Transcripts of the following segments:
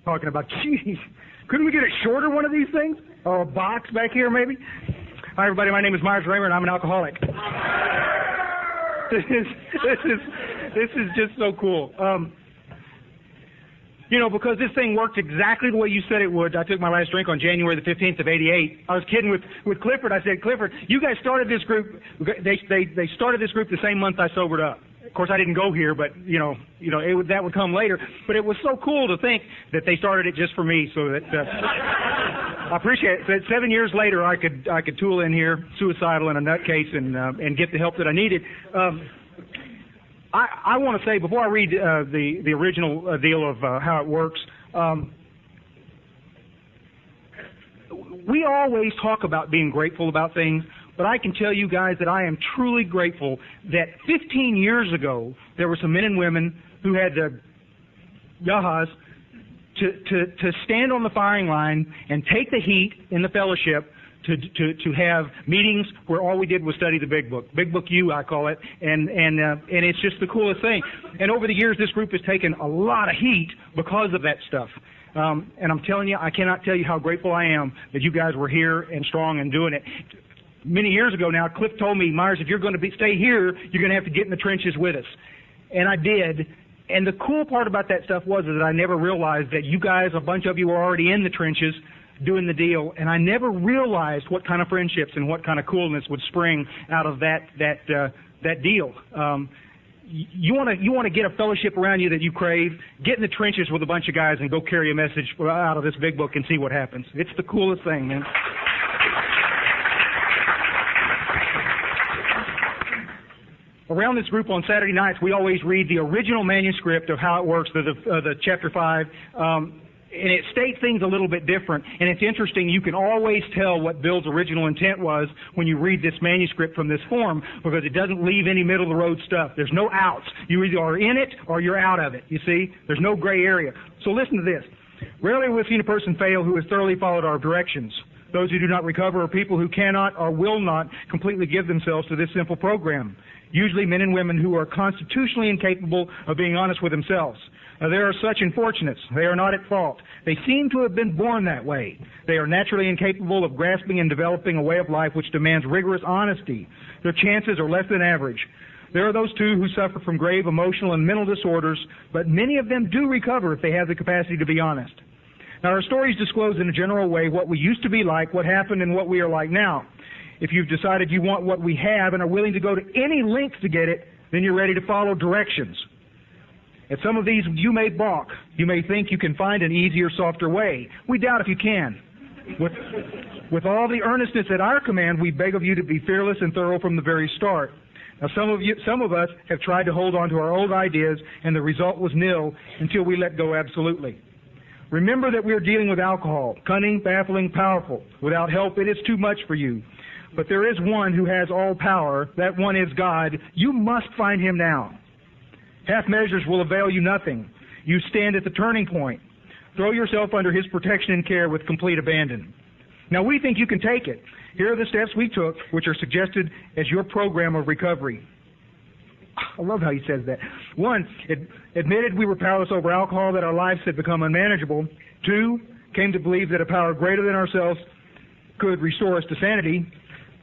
talking about, geez, couldn't we get a shorter one of these things? Or a box back here, maybe? Hi, everybody. My name is Myers Raymer, and I'm an alcoholic. This is just so cool. Because this thing worked exactly the way you said it would. I took my last drink on January the 15th of '88. I was kidding with Clifford. I said, Clifford, you guys started this group. They started this group the same month I sobered up. Of course, I didn't go here, but that would come later. But it was so cool to think that they started it just for me. So that I appreciate it. So that 7 years later, I could tool in here, suicidal in a nutcase, and get the help that I needed. I want to say, before I read the original deal of how it works, we always talk about being grateful about things, but I can tell you guys that I am truly grateful that 15 years ago, there were some men and women who had the yahas to stand on the firing line and take the heat in the fellowship to have meetings where all we did was study the Big Book. Big Book U, I call it, and it's just the coolest thing. And over the years, this group has taken a lot of heat because of that stuff. And I'm telling you, I cannot tell you how grateful I am that you guys were here and strong and doing it. Many years ago now, Cliff told me, Myers, if you're going to stay here, you're going to have to get in the trenches with us. And I did. And the cool part about that stuff was that I never realized that you guys, a bunch of you, were already in the trenches doing the deal, and I never realized what kind of friendships and what kind of coolness would spring out of that deal. You want to get a fellowship around you that you crave. Get in the trenches with a bunch of guys and go carry a message out of this Big Book and see what happens. It's the coolest thing, man. Around this group on Saturday nights, we always read the original manuscript of how it works, the chapter 5. And it states things a little bit different. And it's interesting, you can always tell what Bill's original intent was when you read this manuscript from this form, because it doesn't leave any middle-of-the-road stuff. There's no outs. You either are in it or you're out of it, you see? There's no gray area. So listen to this. Rarely have we seen a person fail who has thoroughly followed our directions. Those who do not recover are people who cannot or will not completely give themselves to this simple program. Usually men and women who are constitutionally incapable of being honest with themselves. Now, there are such unfortunates. They are not at fault. They seem to have been born that way. They are naturally incapable of grasping and developing a way of life which demands rigorous honesty. Their chances are less than average. There are those, too, who suffer from grave emotional and mental disorders, but many of them do recover if they have the capacity to be honest. Now, our stories disclose in a general way what we used to be like, what happened, and what we are like now. If you've decided you want what we have and are willing to go to any lengths to get it, then you're ready to follow directions. At some of these, you may balk. You may think you can find an easier, softer way. We doubt if you can. With all the earnestness at our command, we beg of you to be fearless and thorough from the very start. Now, some of us have tried to hold on to our old ideas, and the result was nil until we let go absolutely. Remember that we are dealing with alcohol, cunning, baffling, powerful. Without help, it is too much for you. But there is one who has all power. That one is God. You must find him now. Half measures will avail you nothing. You stand at the turning point. Throw yourself under his protection and care with complete abandon. Now, we think you can take it. Here are the steps we took, which are suggested as your program of recovery. I love how he says that. 1, admitted we were powerless over alcohol, that our lives had become unmanageable. 2, came to believe that a power greater than ourselves could restore us to sanity.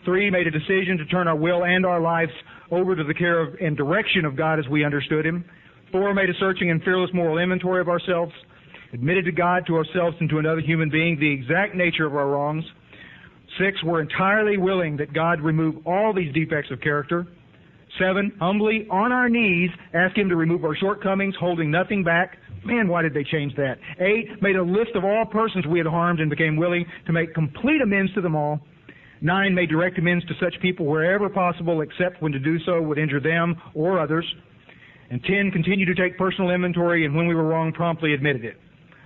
3, made a decision to turn our will and our lives over to the care of and direction of God as we understood him. 4, made a searching and fearless moral inventory of ourselves. Admitted to God, to ourselves, and to another human being the exact nature of our wrongs. 6, were entirely willing that God remove all these defects of character. 7, humbly, on our knees, asked him to remove our shortcomings, holding nothing back. Man, why did they change that? 8, made a list of all persons we had harmed and became willing to make complete amends to them all. 9, made direct amends to such people wherever possible, except when to do so would injure them or others. And 10, continued to take personal inventory, and when we were wrong, promptly admitted it.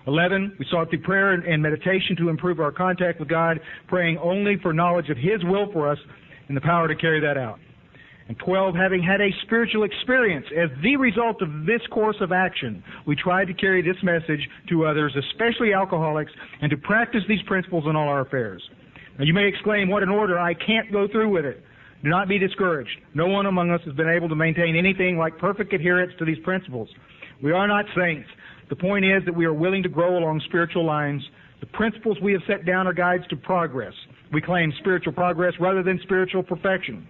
11, we sought through prayer and meditation to improve our contact with God, praying only for knowledge of his will for us and the power to carry that out. And 12, having had a spiritual experience as the result of this course of action, we tried to carry this message to others, especially alcoholics, and to practice these principles in all our affairs. Now, you may exclaim, what an order, I can't go through with it. Do not be discouraged. No one among us has been able to maintain anything like perfect adherence to these principles. We are not saints. The point is that we are willing to grow along spiritual lines. The principles we have set down are guides to progress. We claim spiritual progress rather than spiritual perfection.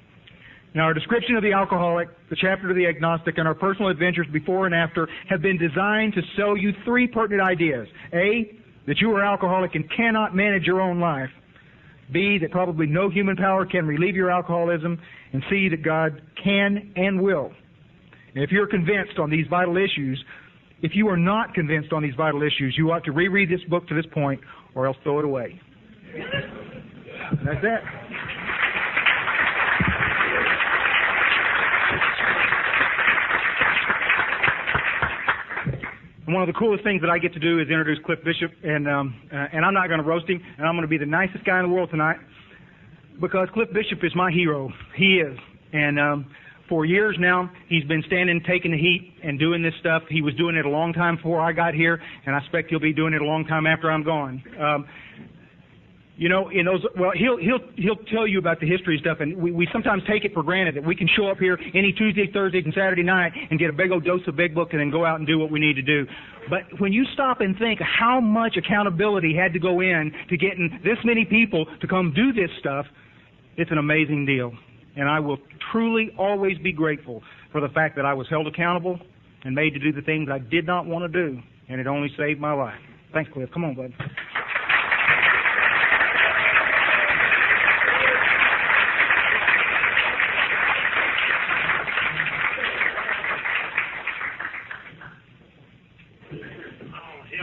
Now, our description of the alcoholic, the chapter to the agnostic, and our personal adventures before and after have been designed to sell you three pertinent ideas. A, that you are alcoholic and cannot manage your own life. B, that probably no human power can relieve your alcoholism. And C, that God can and will. And if you're convinced on these vital issues, if you are not convinced on these vital issues, you ought to reread this book to this point or else throw it away. That's it. And one of the coolest things that I get to do is introduce Cliff Bishop, and I'm not going to roast him, and I'm going to be the nicest guy in the world tonight, because Cliff Bishop is my hero. He is. And for years now, he's been standing, taking the heat, and doing this stuff. He was doing it a long time before I got here, and I expect he'll be doing it a long time after I'm gone. He'll tell you about the history stuff, and we sometimes take it for granted that we can show up here any Tuesday, Thursday, and Saturday night and get a big old dose of Big Book and then go out and do what we need to do. But when you stop and think how much accountability had to go in to getting this many people to come do this stuff, it's an amazing deal. And I will truly always be grateful for the fact that I was held accountable and made to do the things I did not want to do, and it only saved my life. Thanks, Cliff. Come on, bud.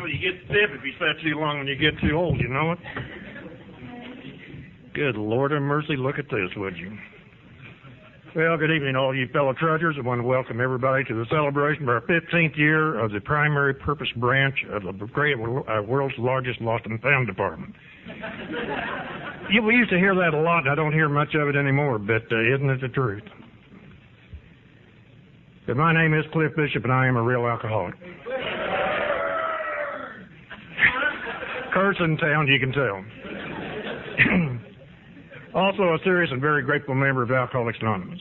You get stiff if you sit too long when you get too old, you know it? Good Lord of mercy, look at this, would you? Well, good evening, all you fellow trudgers. I want to welcome everybody to the celebration of our 15th year of the primary purpose branch of the world's largest lost and found department. We used to hear that a lot, and I don't hear much of it anymore, but isn't it the truth? But my name is Cliff Bishop, and I am a real alcoholic. Curse in town, you can tell. Also a serious and very grateful member of Alcoholics Anonymous.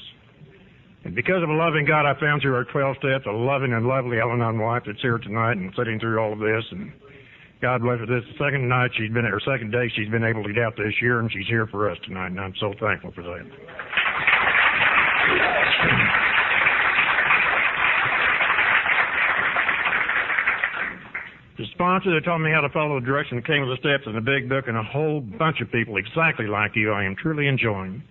And because of a loving God I found through our 12 steps, a loving and lovely Al-Anon wife that's here tonight and sitting through all of this, and God bless her, this is the second day she's been able to get out this year, and she's here for us tonight, and I'm so thankful for that. The sponsor that taught me how to follow the direction that came with the steps in the Big Book, and a whole bunch of people exactly like you, I am truly enjoying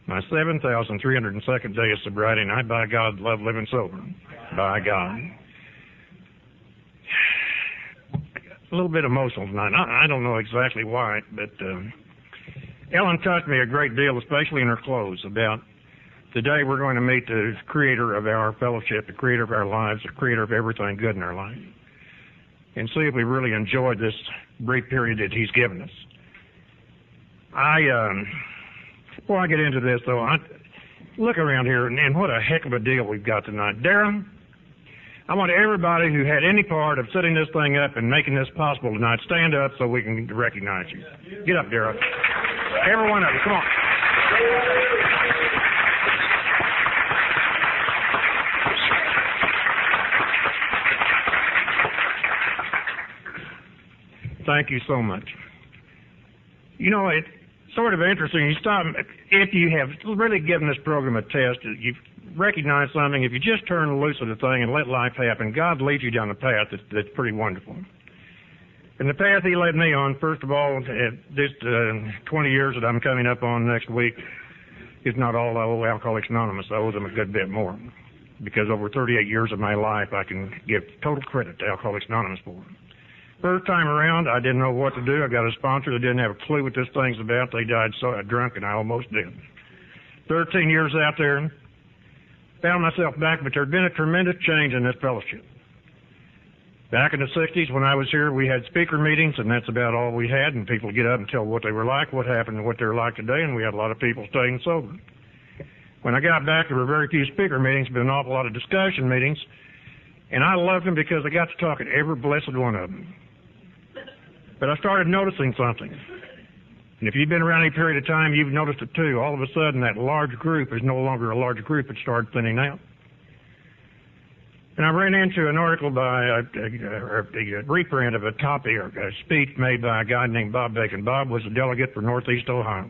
my 7,302nd day of sobriety, and I, by God, love living sober. By God. A little bit emotional tonight. I don't know exactly why, but Ellen touched me a great deal, especially in her close, about the day we're going to meet the creator of our fellowship, the creator of our lives, the creator of everything good in our life, and see if we really enjoyed this brief period that he's given us. Before I get into this, though, I look around here, and what a heck of a deal we've got tonight. Darren, I want everybody who had any part of setting this thing up and making this possible tonight, stand up so we can recognize you. Get up, Darren. Every one of you, come on. Thank you so much. You know, it's sort of interesting. If you have really given this program a test, you've recognized something. If you just turn loose of the thing and let life happen, God leads you down a path that's pretty wonderful. And the path he led me on, first of all, this 20 years that I'm coming up on next week, is not all I owe Alcoholics Anonymous. I owe them a good bit more. Because over 38 years of my life, I can give total credit to Alcoholics Anonymous for. First time around, I didn't know what to do. I got a sponsor that didn't have a clue what this thing's about. They died so drunk, and I almost did. 13 years out there, found myself back, but there'd been a tremendous change in this fellowship. Back in the 60s, when I was here, we had speaker meetings, and that's about all we had, and people get up and tell what they were like, what happened, and what they're like today, and we had a lot of people staying sober. When I got back, there were very few speaker meetings, but an awful lot of discussion meetings, and I loved them because I got to talk to every blessed one of them. But I started noticing something. And if you've been around any period of time, you've noticed it too. All of a sudden, that large group is no longer a large group. It started thinning out. And I ran into an article by a reprint of a copy or a speech made by a guy named Bob Bacon. Bob was a delegate for Northeast Ohio.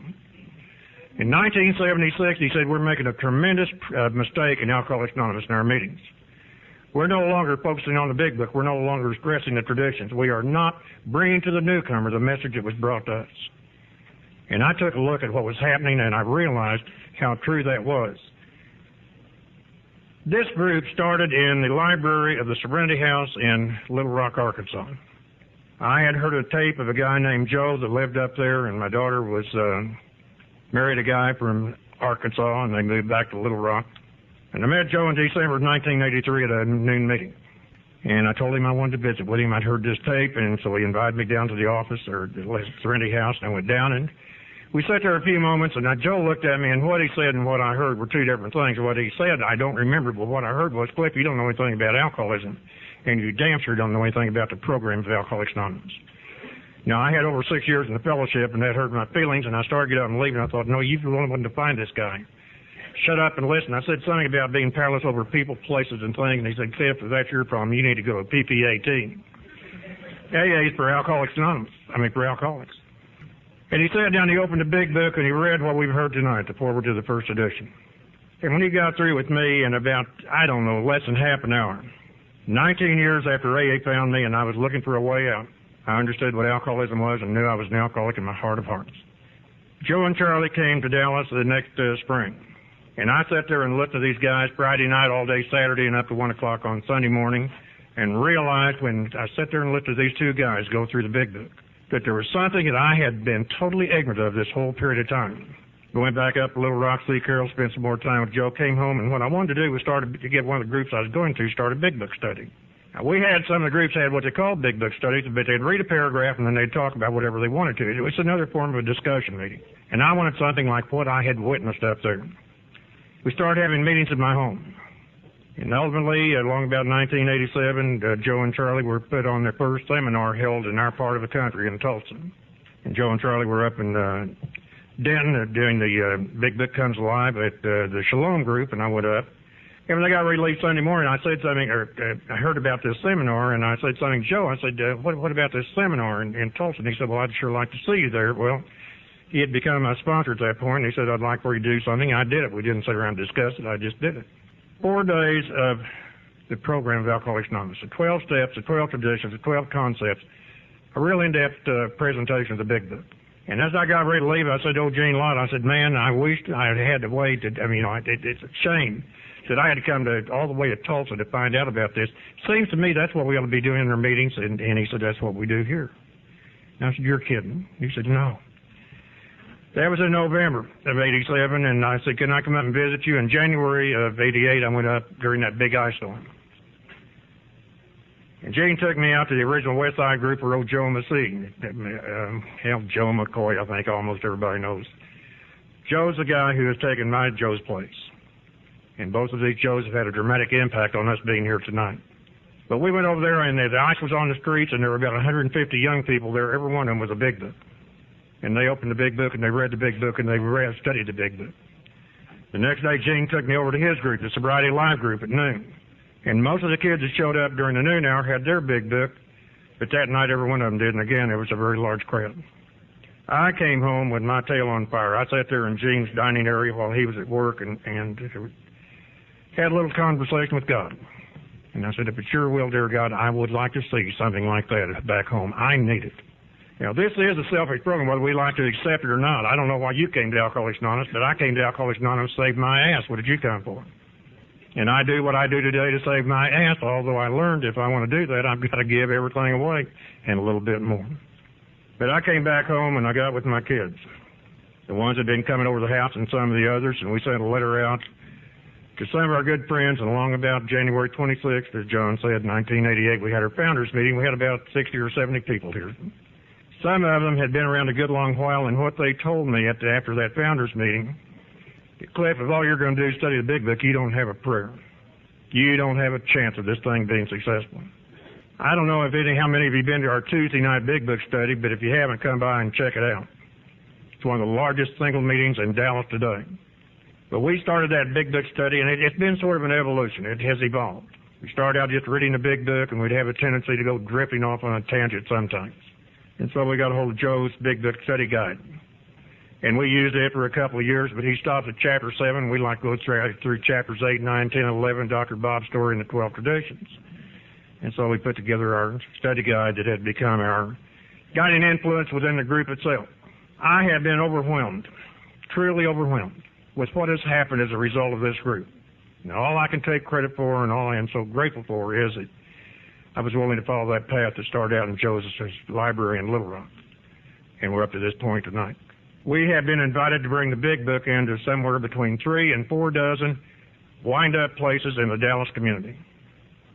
In 1976, he said, we're making a tremendous mistake in Alcoholics Anonymous in our meetings. We're no longer focusing on the big book. We're no longer stressing the traditions. We are not bringing to the newcomer the message that was brought to us. And I took a look at what was happening, and I realized how true that was. This group started in the library of the Serenity House in Little Rock, Arkansas. I had heard a tape of a guy named Joe that lived up there, and my daughter was married a guy from Arkansas, and they moved back to Little Rock. And I met Joe in December of 1983 at a noon meeting. And I told him I wanted to visit with him. I'd heard this tape, and so he invited me down to the office, or the Serenity House, and I went down, and we sat there a few moments, and Joe looked at me, and what he said and what I heard were two different things. What he said, I don't remember, but what I heard was, Cliff, you don't know anything about alcoholism, and you damn sure don't know anything about the program of Alcoholics Anonymous. Now, I had over 6 years in the fellowship, and that hurt my feelings, and I started getting up and leaving. I thought, no, you're the only one to find this guy. Shut up and listen. I said something about being powerless over people, places, and things, and he said, Cliff, if that's your problem, you need to go to PPAT. AA is for Alcoholics Anonymous. For alcoholics. And he sat down, he opened the big book, and he read what we've heard tonight, the foreword to the first edition. And when he got through with me in about, less than half an hour, 19 years after AA found me and I was looking for a way out, I understood what alcoholism was and knew I was an alcoholic in my heart of hearts. Joe and Charlie came to Dallas the next spring. And I sat there and looked at these guys Friday night, all day Saturday, and up to 1 o'clock on Sunday morning, and realized when I sat there and looked at these two guys go through the big book, that there was something that I had been totally ignorant of this whole period of time. I went back up to Little Rock, see Carol, spent some more time with Joe, came home, and what I wanted to do was to get one of the groups I was going to start a big book study. Now, some of the groups had what they called big book studies, but they'd read a paragraph and then they'd talk about whatever they wanted to. It was another form of a discussion meeting. And I wanted something like what I had witnessed up there. We started having meetings in my home. And ultimately, along about 1987, Joe and Charlie were put on their first seminar held in our part of the country in Tulsa. And Joe and Charlie were up in Denton doing the Big Book Comes Alive at the Shalom group, and I went up. And when I got ready to leave Sunday morning, I said something, I heard about this seminar, and I said something to Joe. I said, what about this seminar in Tulsa? And he said, well, I'd sure like to see you there. Well, he had become a sponsor at that point, and he said, I'd like for you to do something. I did it. We didn't sit around and discuss it. I just did it. 4 days of the program of Alcoholics Anonymous, the 12 steps, the 12 traditions, the 12 concepts, a real in-depth presentation of the Big Book. And as I got ready to leave, I said to old Gene Lott, I said, man, I wished I had to wait. It's a shame that I had to come all the way to Tulsa to find out about this. Seems to me that's what we ought to be doing in our meetings. And he said, that's what we do here. And I said, you're kidding. He said, no. That was in November of 87, and I said, can I come up and visit you? In January of 88, I went up during that big ice storm. And Gene took me out to the original West Side group where old Joe Massey, Joe McCoy, I think almost everybody knows. Joe's the guy who has taken my Joe's place. And both of these Joes have had a dramatic impact on us being here tonight. But we went over there, and the ice was on the streets, and there were about 150 young people there. Every one of them was a Big Book. And they opened the Big Book, and they read the Big Book, and they studied the Big Book. The next day, Gene took me over to his group, the Sobriety Live group, at noon. And most of the kids that showed up during the noon hour had their Big Book, but that night every one of them did, and again, it was a very large crowd. I came home with my tail on fire. I sat there in Gene's dining area while he was at work and had a little conversation with God. And I said, if it's your will, dear God, I would like to see something like that back home. I need it. Now, this is a selfish program, whether we like to accept it or not. I don't know why you came to Alcoholics Anonymous, but I came to Alcoholics Anonymous to save my ass. What did you come for? And I do what I do today to save my ass, although I learned if I want to do that, I've got to give everything away and a little bit more. But I came back home and I got with my kids, the ones that had been coming over the house and some of the others, and we sent a letter out to some of our good friends, and along about January 26th, as John said, 1988, we had our founders meeting. We had about 60 or 70 people here. Some of them had been around a good long while, and what they told me after that founders meeting, Cliff, if all you're going to do is study the Big Book, you don't have a prayer. You don't have a chance of this thing being successful. I don't know how many of you have been to our Tuesday night Big Book study, but if you haven't, come by and check it out. It's one of the largest single meetings in Dallas today. But we started that Big Book study, and it's been sort of an evolution. It has evolved. We started out just reading the big book, and we'd have a tendency to go drifting off on a tangent sometimes. And so we got a hold of Joe's Big Book Study Guide. And we used it for a couple of years, but he stopped at chapter 7. We like to go through chapters 8, 9, 10, 11, Dr. Bob's story, and the 12 traditions. And so we put together our study guide that had become our guiding influence within the group itself. I have been overwhelmed, truly overwhelmed, with what has happened as a result of this group. Now, all I can take credit for and all I am so grateful for is that I was willing to follow that path that started out in Joseph's library in Little Rock. And we're up to this point tonight. We have been invited to bring the big book into somewhere between 3 and 4 dozen wind-up places in the Dallas community.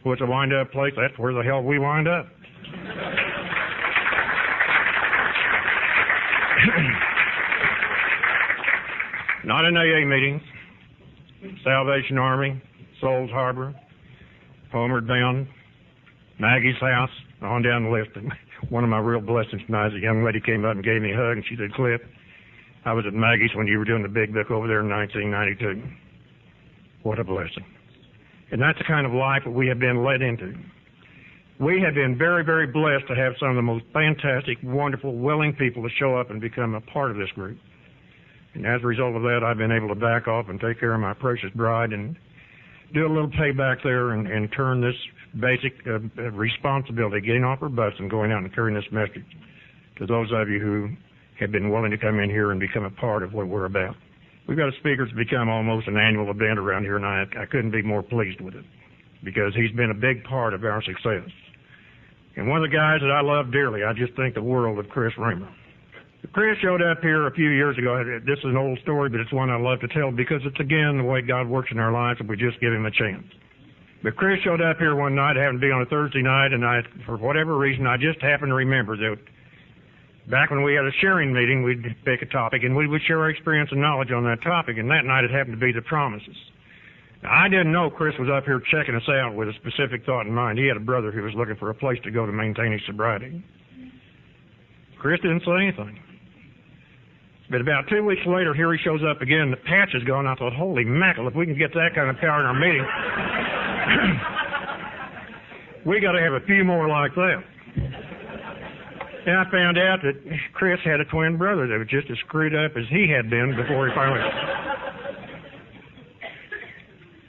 What's a wind-up place? That's where the hell we wind up. Not in AA meetings, Salvation Army, Souls Harbor, Homeward Bound, Maggie's house, on down the list. And one of my real blessings tonight is a young lady came up and gave me a hug, and she said, "Cliff, I was at Maggie's when you were doing the big book over there in 1992. What a blessing." And that's the kind of life that we have been led into. We have been very, very blessed to have some of the most fantastic, wonderful, willing people to show up and become a part of this group. And as a result of that, I've been able to back off and take care of my precious bride and do a little payback there and turn this basic responsibility, getting off her bus and going out and carrying this message to those of you who have been willing to come in here and become a part of what we're about. We've got a speaker that's become almost an annual event around here, and I couldn't be more pleased with it because he's been a big part of our success. And one of the guys that I love dearly, I just think the world of Chris Raymer. Chris showed up here a few years ago. This is an old story, but it's one I love to tell because it's, again, the way God works in our lives if we just give him a chance. But Chris showed up here one night, happened to be on a Thursday night, and for whatever reason, I just happened to remember that back when we had a sharing meeting, we'd pick a topic, and we would share our experience and knowledge on that topic, and that night it happened to be the promises. Now, I didn't know Chris was up here checking us out with a specific thought in mind. He had a brother who was looking for a place to go to maintain his sobriety. Chris didn't say anything. But about 2 weeks later, here he shows up again. The patch is gone. I thought, holy mackerel, if we can get that kind of power in our meeting, we got to have a few more like that. And I found out that Chris had a twin brother that was just as screwed up as he had been before he finally...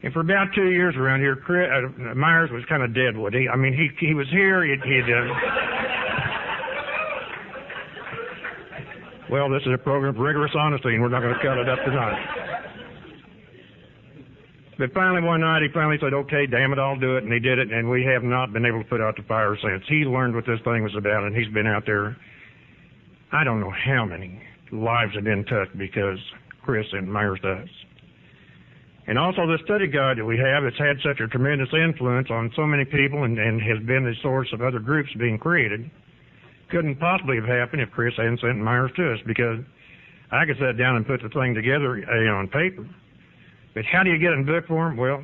And for about 2 years around here, Myers was kind of dead. He was here. Well, this is a program of rigorous honesty, and we're not going to cut it up tonight. But finally, one night, he finally said, "Okay, damn it, I'll do it," and he did it, and we have not been able to put out the fire since. He learned what this thing was about, and he's been out there. I don't know how many lives have been touched because Chris and Myers does. And also the study guide that we have, it's had such a tremendous influence on so many people and has been the source of other groups being created. Couldn't possibly have happened if Chris hadn't sent Myers to us, because I could sit down and put the thing together on paper. But how do you get it in book form? Well,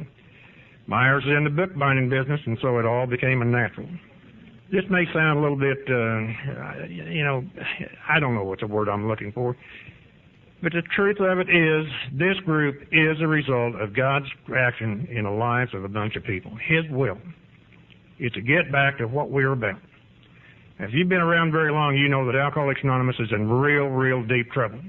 Myers is in the bookbinding business, and so it all became a natural. This may sound a little bit, I don't know what the word I'm looking for. But the truth of it is, this group is a result of God's action in the lives of a bunch of people. His will is to get back to what we're about. If you've been around very long, you know that Alcoholics Anonymous is in real, real deep trouble.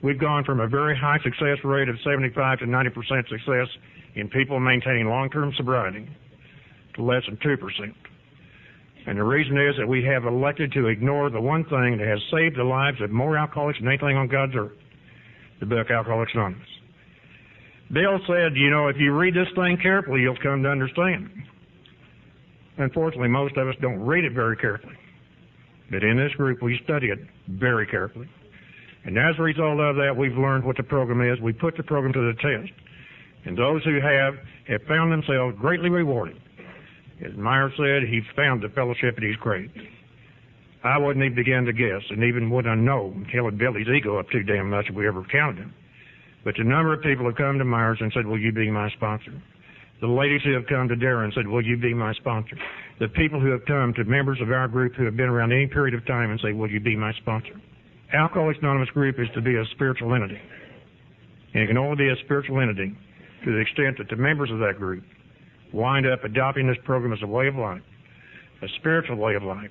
We've gone from a very high success rate of 75 to 90% success in people maintaining long-term sobriety to less than 2%. And the reason is that we have elected to ignore the one thing that has saved the lives of more alcoholics than anything on God's earth, the book Alcoholics Anonymous. Bill said, if you read this thing carefully, you'll come to understand. Unfortunately, most of us don't read it very carefully. But in this group, we study it very carefully. And as a result of that, we've learned what the program is. We put the program to the test. And those who have found themselves greatly rewarded. As Myers said, he found the fellowship at his grave. I wouldn't even begin to guess, and even wouldn't know until it built his ego up too damn much if we ever counted him. But the number of people have come to Myers and said, "Will you be my sponsor?" The ladies who have come to Darren and said, "Will you be my sponsor?" The people who have come to members of our group who have been around any period of time and say, "Will you be my sponsor?" Alcoholics Anonymous group is to be a spiritual entity. And it can only be a spiritual entity to the extent that the members of that group wind up adopting this program as a way of life, a spiritual way of life,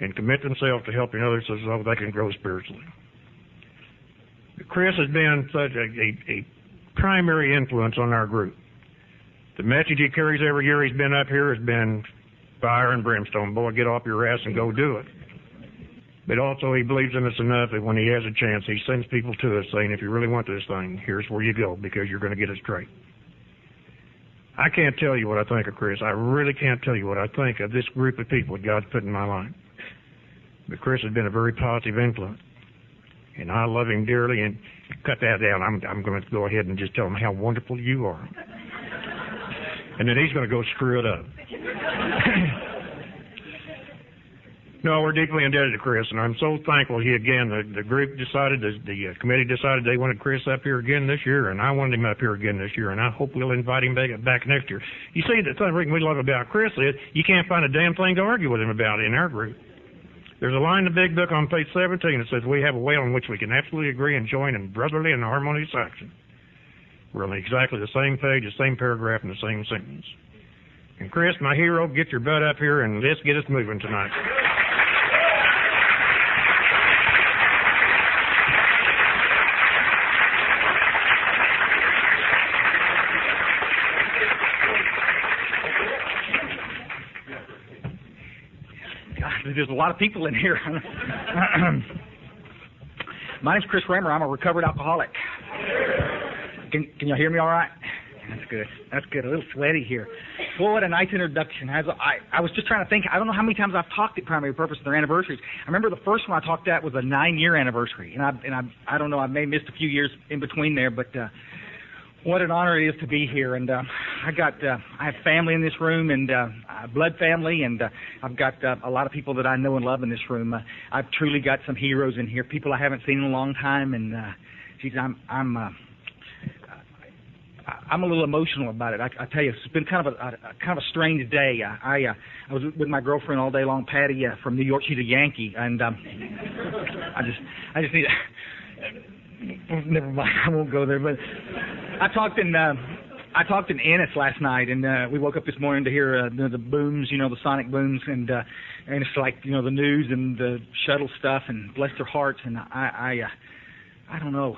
and commit themselves to helping others so they can grow spiritually. Chris has been such a primary influence on our group. The message he carries every year he's been up here has been fire and brimstone. Boy, get off your ass and go do it. But also he believes in us enough that when he has a chance, he sends people to us saying, if you really want this thing, here's where you go because you're going to get it straight. I can't tell you what I think of Chris. I really can't tell you what I think of this group of people that God's put in my life. But Chris has been a very positive influence. And I love him dearly. And cut that down. I'm going to go ahead and just tell him how wonderful you are. And then he's going to go screw it up. No, we're deeply indebted to Chris, and I'm so thankful the group decided, the committee decided they wanted Chris up here again this year, and I wanted him up here again this year, and I hope we'll invite him back next year. You see, the thing we love about Chris is you can't find a damn thing to argue with him about in our group. There's a line in the big book on page 17 that says we have a way on which we can absolutely agree and join in brotherly and harmonious action. We're on exactly the same page, the same paragraph, and the same sentence. And Chris, my hero, get your butt up here and let's get us moving tonight. There's a lot of people in here. My name's Chris Raymer. I'm a recovered alcoholic. Can y'all hear me all right? That's good. That's good. A little sweaty here. Boy, what a nice introduction. I was just trying to think. I don't know how many times I've talked at Primary Purpose at their anniversaries. I remember the first one I talked at was a 9-year anniversary, and I don't know. I may have missed a few years in between there, but what an honor it is to be here. And I have family in this room, and blood family, and I've got a lot of people that I know and love in this room. I've truly got some heroes in here, people I haven't seen in a long time, and geez, I'm a little emotional about it. I tell you, it's been kind of a strange day. I was with my girlfriend all day long, Patty from New York. She's a Yankee, and I just need. Never mind, I won't go there. But I talked in Ennis last night, and we woke up this morning to hear the booms, the sonic booms, and it's like the news and the shuttle stuff, and bless their hearts. And I don't know.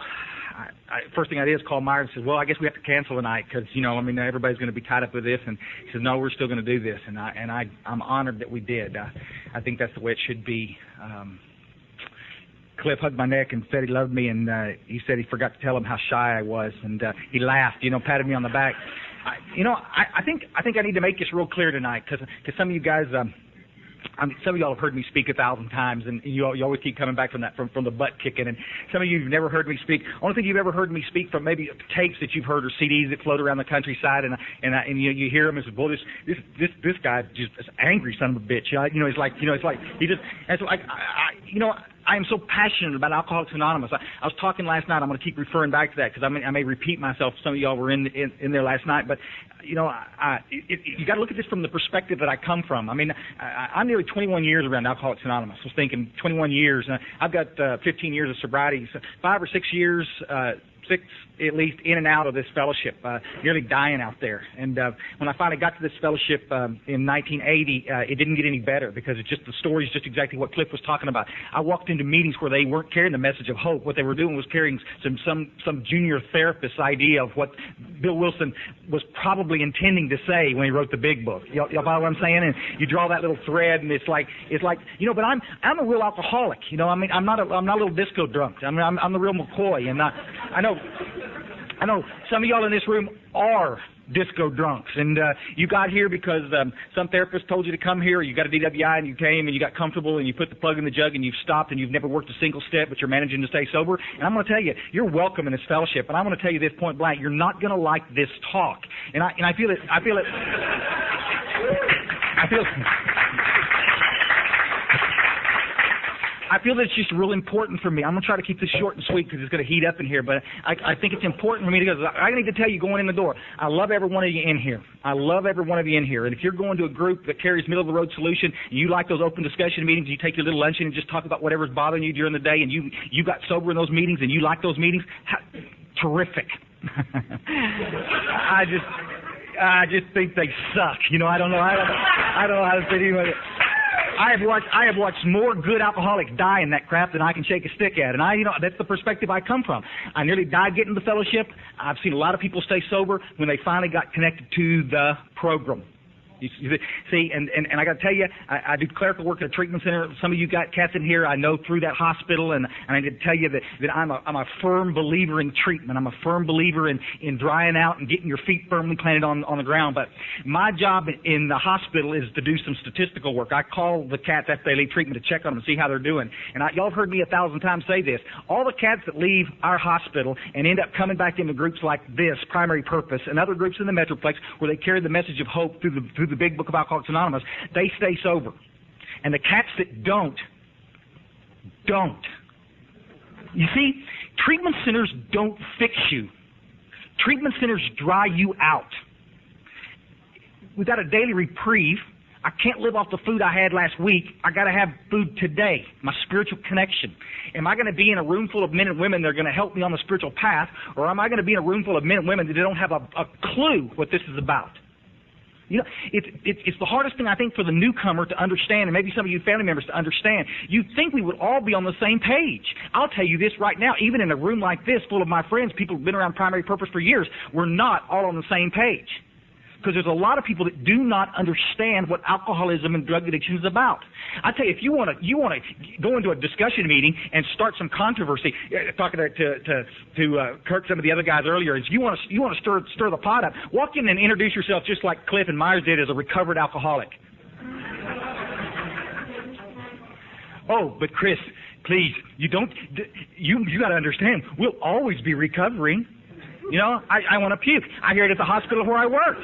First thing I did is call Myra and said, well, I guess we have to cancel tonight because, everybody's going to be tied up with this. And he said, no, we're still going to do this. And I'm honored that we did. I think that's the way it should be. Cliff hugged my neck and said he loved me, and he said he forgot to tell him how shy I was. And he laughed, patted me on the back. I think I need to make this real clear tonight because some of you guys... some of y'all have heard me speak 1,000 times, and you always keep coming back from that, from the butt kicking. And some of you have never heard me speak. Only thing you've ever heard me speak from maybe tapes that you've heard or CDs that float around the countryside, and you hear them and say, "Boy, this guy just is angry son of a bitch." It's like he just. And so I am so passionate about Alcoholics Anonymous. I was talking last night. I'm going to keep referring back to that because I may repeat myself. Some of y'all were in there last night, but you got to look at this from the perspective that I come from. I'm nearly 21 years around Alcoholics Anonymous. I was thinking 21 years. I've got 15 years of sobriety, so 5 or 6 years. 6 at least in and out of this fellowship, nearly dying out there. And when I finally got to this fellowship in 1980, it didn't get any better because the story is just exactly what Cliff was talking about. I walked into meetings where they weren't carrying the message of hope. What they were doing was carrying some junior therapist's idea of what Bill Wilson was probably intending to say when he wrote the big book. Y'all follow what I'm saying? And you draw that little thread, and it's like but I'm a real alcoholic. I'm not a little disco drunk. I'm the real McCoy, and I know some of y'all in this room are disco drunks, and you got here because some therapist told you to come here, or you got a DWI and you came and you got comfortable and you put the plug in the jug and you've stopped and you've never worked a single step, but you're managing to stay sober. And I'm going to tell you, you're welcome in this fellowship. And I'm going to tell you this point blank: you're not going to like this talk. And I feel it. I feel that it's just real important for me. I'm going to try to keep this short and sweet because it's going to heat up in here, but I think it's important for me to go. I need to tell you going in the door, I love every one of you in here. I love every one of you in here. And if you're going to a group that carries middle-of-the-road solution, and you like those open discussion meetings, you take your little luncheon and just talk about whatever's bothering you during the day, and you got sober in those meetings, and you like those meetings, terrific. I just think they suck. You know, I don't know. I don't know how to say it anyway. I have watched more good alcoholics die in that crap than I can shake a stick at, and that's the perspective I come from. I nearly died getting the fellowship. I've seen a lot of people stay sober when they finally got connected to the program. You see, and I got to tell you, I do clerical work at a treatment center. Some of you got cats in here I know through that hospital, and I need to tell you that I'm a firm believer in treatment. I'm a firm believer in drying out and getting your feet firmly planted on the ground. But my job in the hospital is to do some statistical work. I call the cats after they leave treatment to check on them and see how they're doing. And y'all have heard me 1,000 times say this. All the cats that leave our hospital and end up coming back into groups like this, Primary Purpose, and other groups in the Metroplex where they carry the message of hope through the big book of Alcoholics Anonymous, they stay sober. And the cats that don't. You see, treatment centers don't fix you. Treatment centers dry you out. We've got a daily reprieve. I can't live off the food I had last week. I got to have food today, my spiritual connection. Am I going to be in a room full of men and women that are going to help me on the spiritual path, or am I going to be in a room full of men and women that don't have a clue what this is about? You know, it's the hardest thing, I think, for the newcomer to understand, and maybe some of you family members to understand. You'd think we would all be on the same page. I'll tell you this right now, even in a room like this full of my friends, people who've been around Primary Purpose for years, we're not all on the same page. Because there's a lot of people that do not understand what alcoholism and drug addiction is about. I tell you, if you want to go into a discussion meeting and start some controversy, talking to Kirk, some of the other guys earlier, is you want to stir the pot up. Walk in and introduce yourself just like Cliff and Myers did as a recovered alcoholic. Oh, but Chris, please, you got to understand, we'll always be recovering. You know, I want to puke. I hear it at the hospital where I work.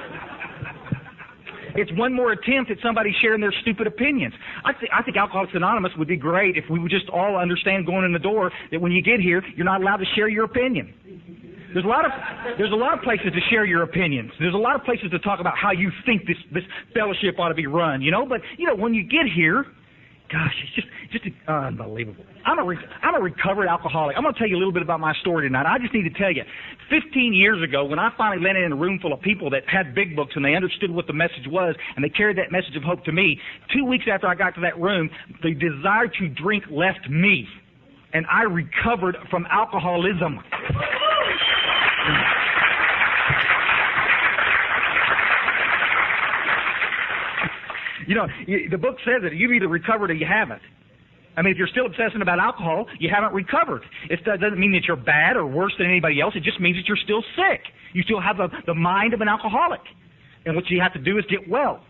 It's one more attempt at somebody sharing their stupid opinions. I think Alcoholics Anonymous would be great if we would just all understand going in the door that when you get here, you're not allowed to share your opinion. There's a lot of places to share your opinions. There's a lot of places to talk about how you think this fellowship ought to be run, you know. But, you know, when you get here, gosh, it's just unbelievable. I'm a recovered alcoholic. I'm going to tell you a little bit about my story tonight. I just need to tell you, 15 years ago, when I finally landed in a room full of people that had big books and they understood what the message was and they carried that message of hope to me, 2 weeks after I got to that room, the desire to drink left me, and I recovered from alcoholism. You know, the book says that you've either recovered or you haven't. I mean, if you're still obsessing about alcohol, you haven't recovered. It doesn't mean that you're bad or worse than anybody else. It just means that you're still sick. You still have the mind of an alcoholic. And what you have to do is get well.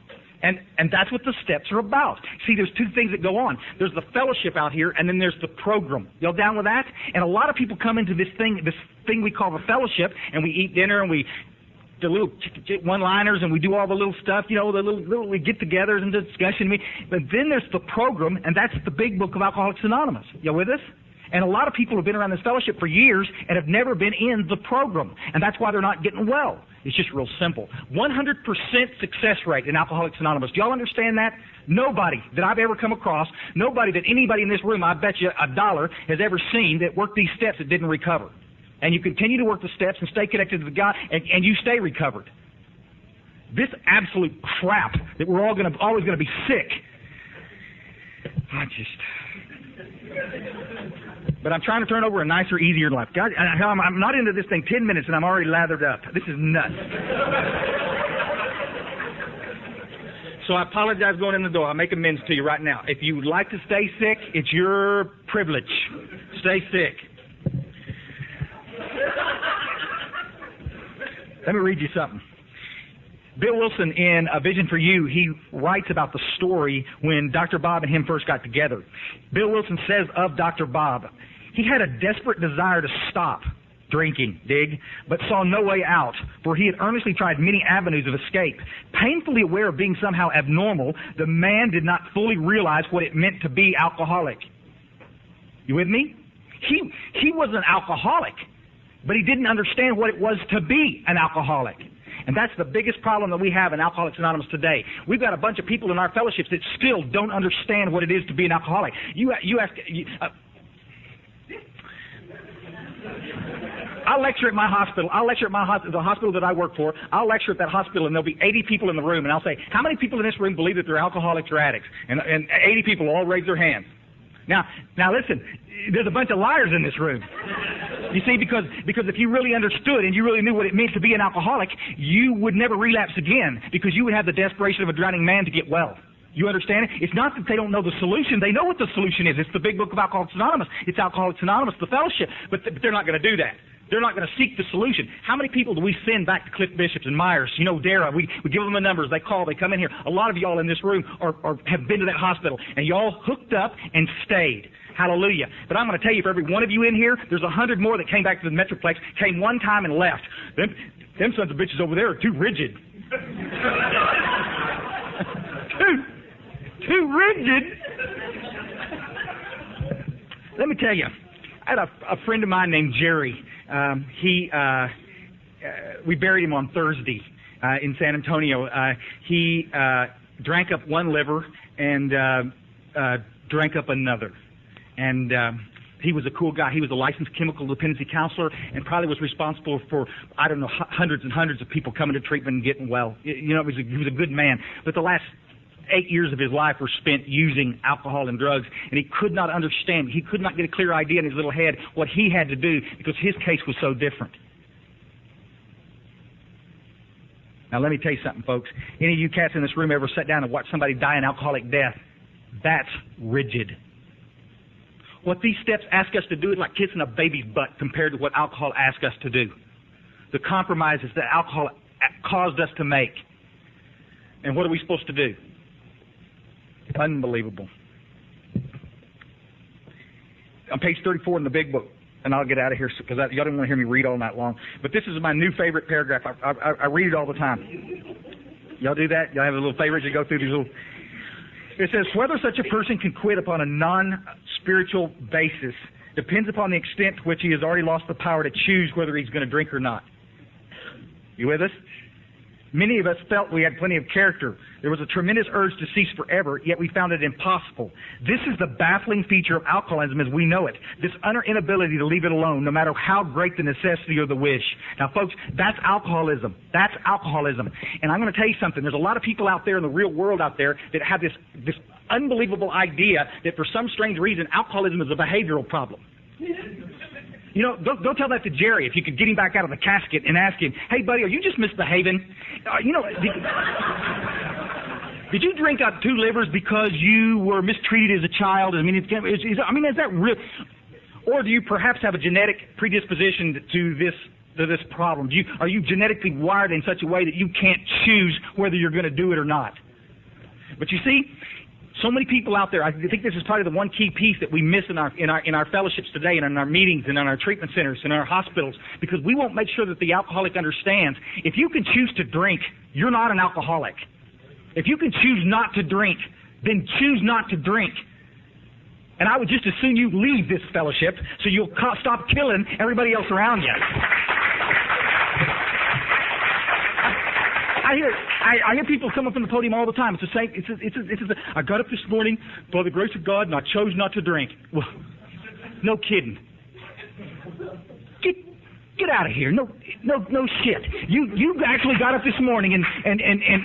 And that's what the steps are about. See, there's two things that go on. There's the fellowship out here, and then there's the program. Y'all down with that? And a lot of people come into this thing we call the fellowship, and we eat dinner, and the little one-liners, and we do all the little stuff, you know, the little we get-togethers and discussion. But then there's the program, and that's the big book of Alcoholics Anonymous. You with us? And a lot of people have been around this fellowship for years and have never been in the program, and that's why they're not getting well. It's just real simple. 100% success rate in Alcoholics Anonymous. Do y'all understand that? Nobody that I've ever come across, nobody that anybody in this room, I bet you $1, has ever seen that worked these steps that didn't recover. And you continue to work the steps and stay connected to the God, and you stay recovered. This absolute crap that we're all always going to be sick. But I'm trying to turn over a nicer, easier life. God, I'm not into this thing 10 minutes and I'm already lathered up. This is nuts. So I apologize going in the door. I'll make amends to you right now. If you would like to stay sick, it's your privilege. Stay sick. Let me read you something. Bill Wilson, in A Vision for You, he writes about the story when Dr. Bob and him first got together. Bill Wilson says of Dr. Bob, he had a desperate desire to stop drinking, but saw no way out, for he had earnestly tried many avenues of escape. Painfully aware of being somehow abnormal, the man did not fully realize what it meant to be alcoholic. You with me? He was an alcoholic, but he didn't understand what it was to be an alcoholic. And that's the biggest problem that we have in Alcoholics Anonymous today. We've got a bunch of people in our fellowships that still don't understand what it is to be an alcoholic. I'll lecture at my hospital. The hospital that I work for. I'll lecture at that hospital, and there'll be 80 people in the room, and I'll say, how many people in this room believe that they're alcoholics or addicts? And 80 people all raise their hands. Now listen, there's a bunch of liars in this room. You see, because if you really understood and you really knew what it meant to be an alcoholic, you would never relapse again, because you would have the desperation of a drowning man to get well. You understand it? It's not that they don't know the solution. They know what the solution is. It's the big book of Alcoholics Anonymous. It's Alcoholics Anonymous, the fellowship. But they're not going to do that. They're not going to seek the solution. How many people do we send back to Cliff Bishops and Myers? You know, Dara, we give them the numbers. They call. They come in here. A lot of y'all in this room have been to that hospital, and y'all hooked up and stayed. Hallelujah. But I'm going to tell you, for every one of you in here, there's 100 more that came back to the Metroplex, came one time and left. Them sons of bitches over there are too rigid. Too rigid. Let me tell you, I had a friend of mine named Jerry. We buried him on Thursday in San Antonio. He drank up one liver and drank up another. And he was a cool guy. He was a licensed chemical dependency counselor and probably was responsible for, I don't know, hundreds and hundreds of people coming to treatment and getting well. You know, he was a good man. But the last 8 years of his life were spent using alcohol and drugs, and he could not understand. He could not get a clear idea in his little head what he had to do, because his case was so different. Now, let me tell you something, folks. Any of you cats in this room ever sat down and watched somebody die an alcoholic death? That's rigid. What these steps ask us to do is like kissing a baby's butt compared to what alcohol asks us to do. The compromises that alcohol caused us to make. And what are we supposed to do? Unbelievable. On page 34 in the big book, and I'll get out of here because y'all didn't want to hear me read all night long, but this is my new favorite paragraph. I read it all the time. Y'all do that? Y'all have a little favorite? You go through these little... It says, whether such a person can quit upon a non-spiritual basis depends upon the extent to which he has already lost the power to choose whether he's going to drink or not. You with us? Many of us felt we had plenty of character. There was a tremendous urge to cease forever, yet we found it impossible. This is the baffling feature of alcoholism as we know it, this utter inability to leave it alone, no matter how great the necessity or the wish. Now, folks, that's alcoholism. That's alcoholism. And I'm going to tell you something. There's a lot of people out there in the real world out there that have this unbelievable idea that for some strange reason, alcoholism is a behavioral problem. You know, don't tell that to Jerry if you could get him back out of the casket and ask him, hey, buddy, are you just misbehaving? Did you drink up 2 livers because you were mistreated as a child? I mean, is that real? Or do you perhaps have a genetic predisposition to this problem? Are you genetically wired in such a way that you can't choose whether you're going to do it or not? But you see, so many people out there, I think this is probably the one key piece that we miss in our fellowships today and in our meetings and in our treatment centers and in our hospitals, because we won't make sure that the alcoholic understands. If you can choose to drink, you're not an alcoholic. If you can choose not to drink, then choose not to drink. And I would just as soon you leave this fellowship so you'll stop killing everybody else around you. I hear people come up on the podium all the time. It's the same. I got up this morning by the grace of God and I chose not to drink. Well, no kidding. Get out of here. No shit. You actually got up this morning and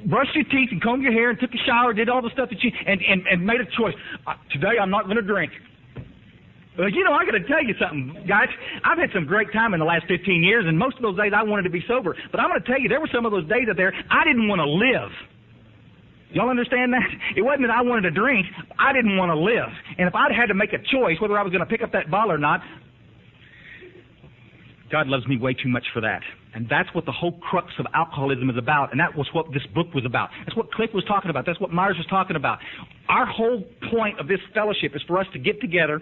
brushed your teeth and combed your hair and took a shower, did all the stuff that you and made a choice. Today I'm not going to drink. Well, I got to tell you something, guys. I've had some great time in the last 15 years, and most of those days I wanted to be sober. But I'm going to tell you, there were some of those days out there I didn't want to live. Y'all understand that? It wasn't that I wanted to drink. I didn't want to live. And if I'd had to make a choice whether I was going to pick up that bottle or not, God loves me way too much for that. And that's what the whole crux of alcoholism is about. And that was what this book was about. That's what Cliff was talking about. That's what Myers was talking about. Our whole point of this fellowship is for us to get together,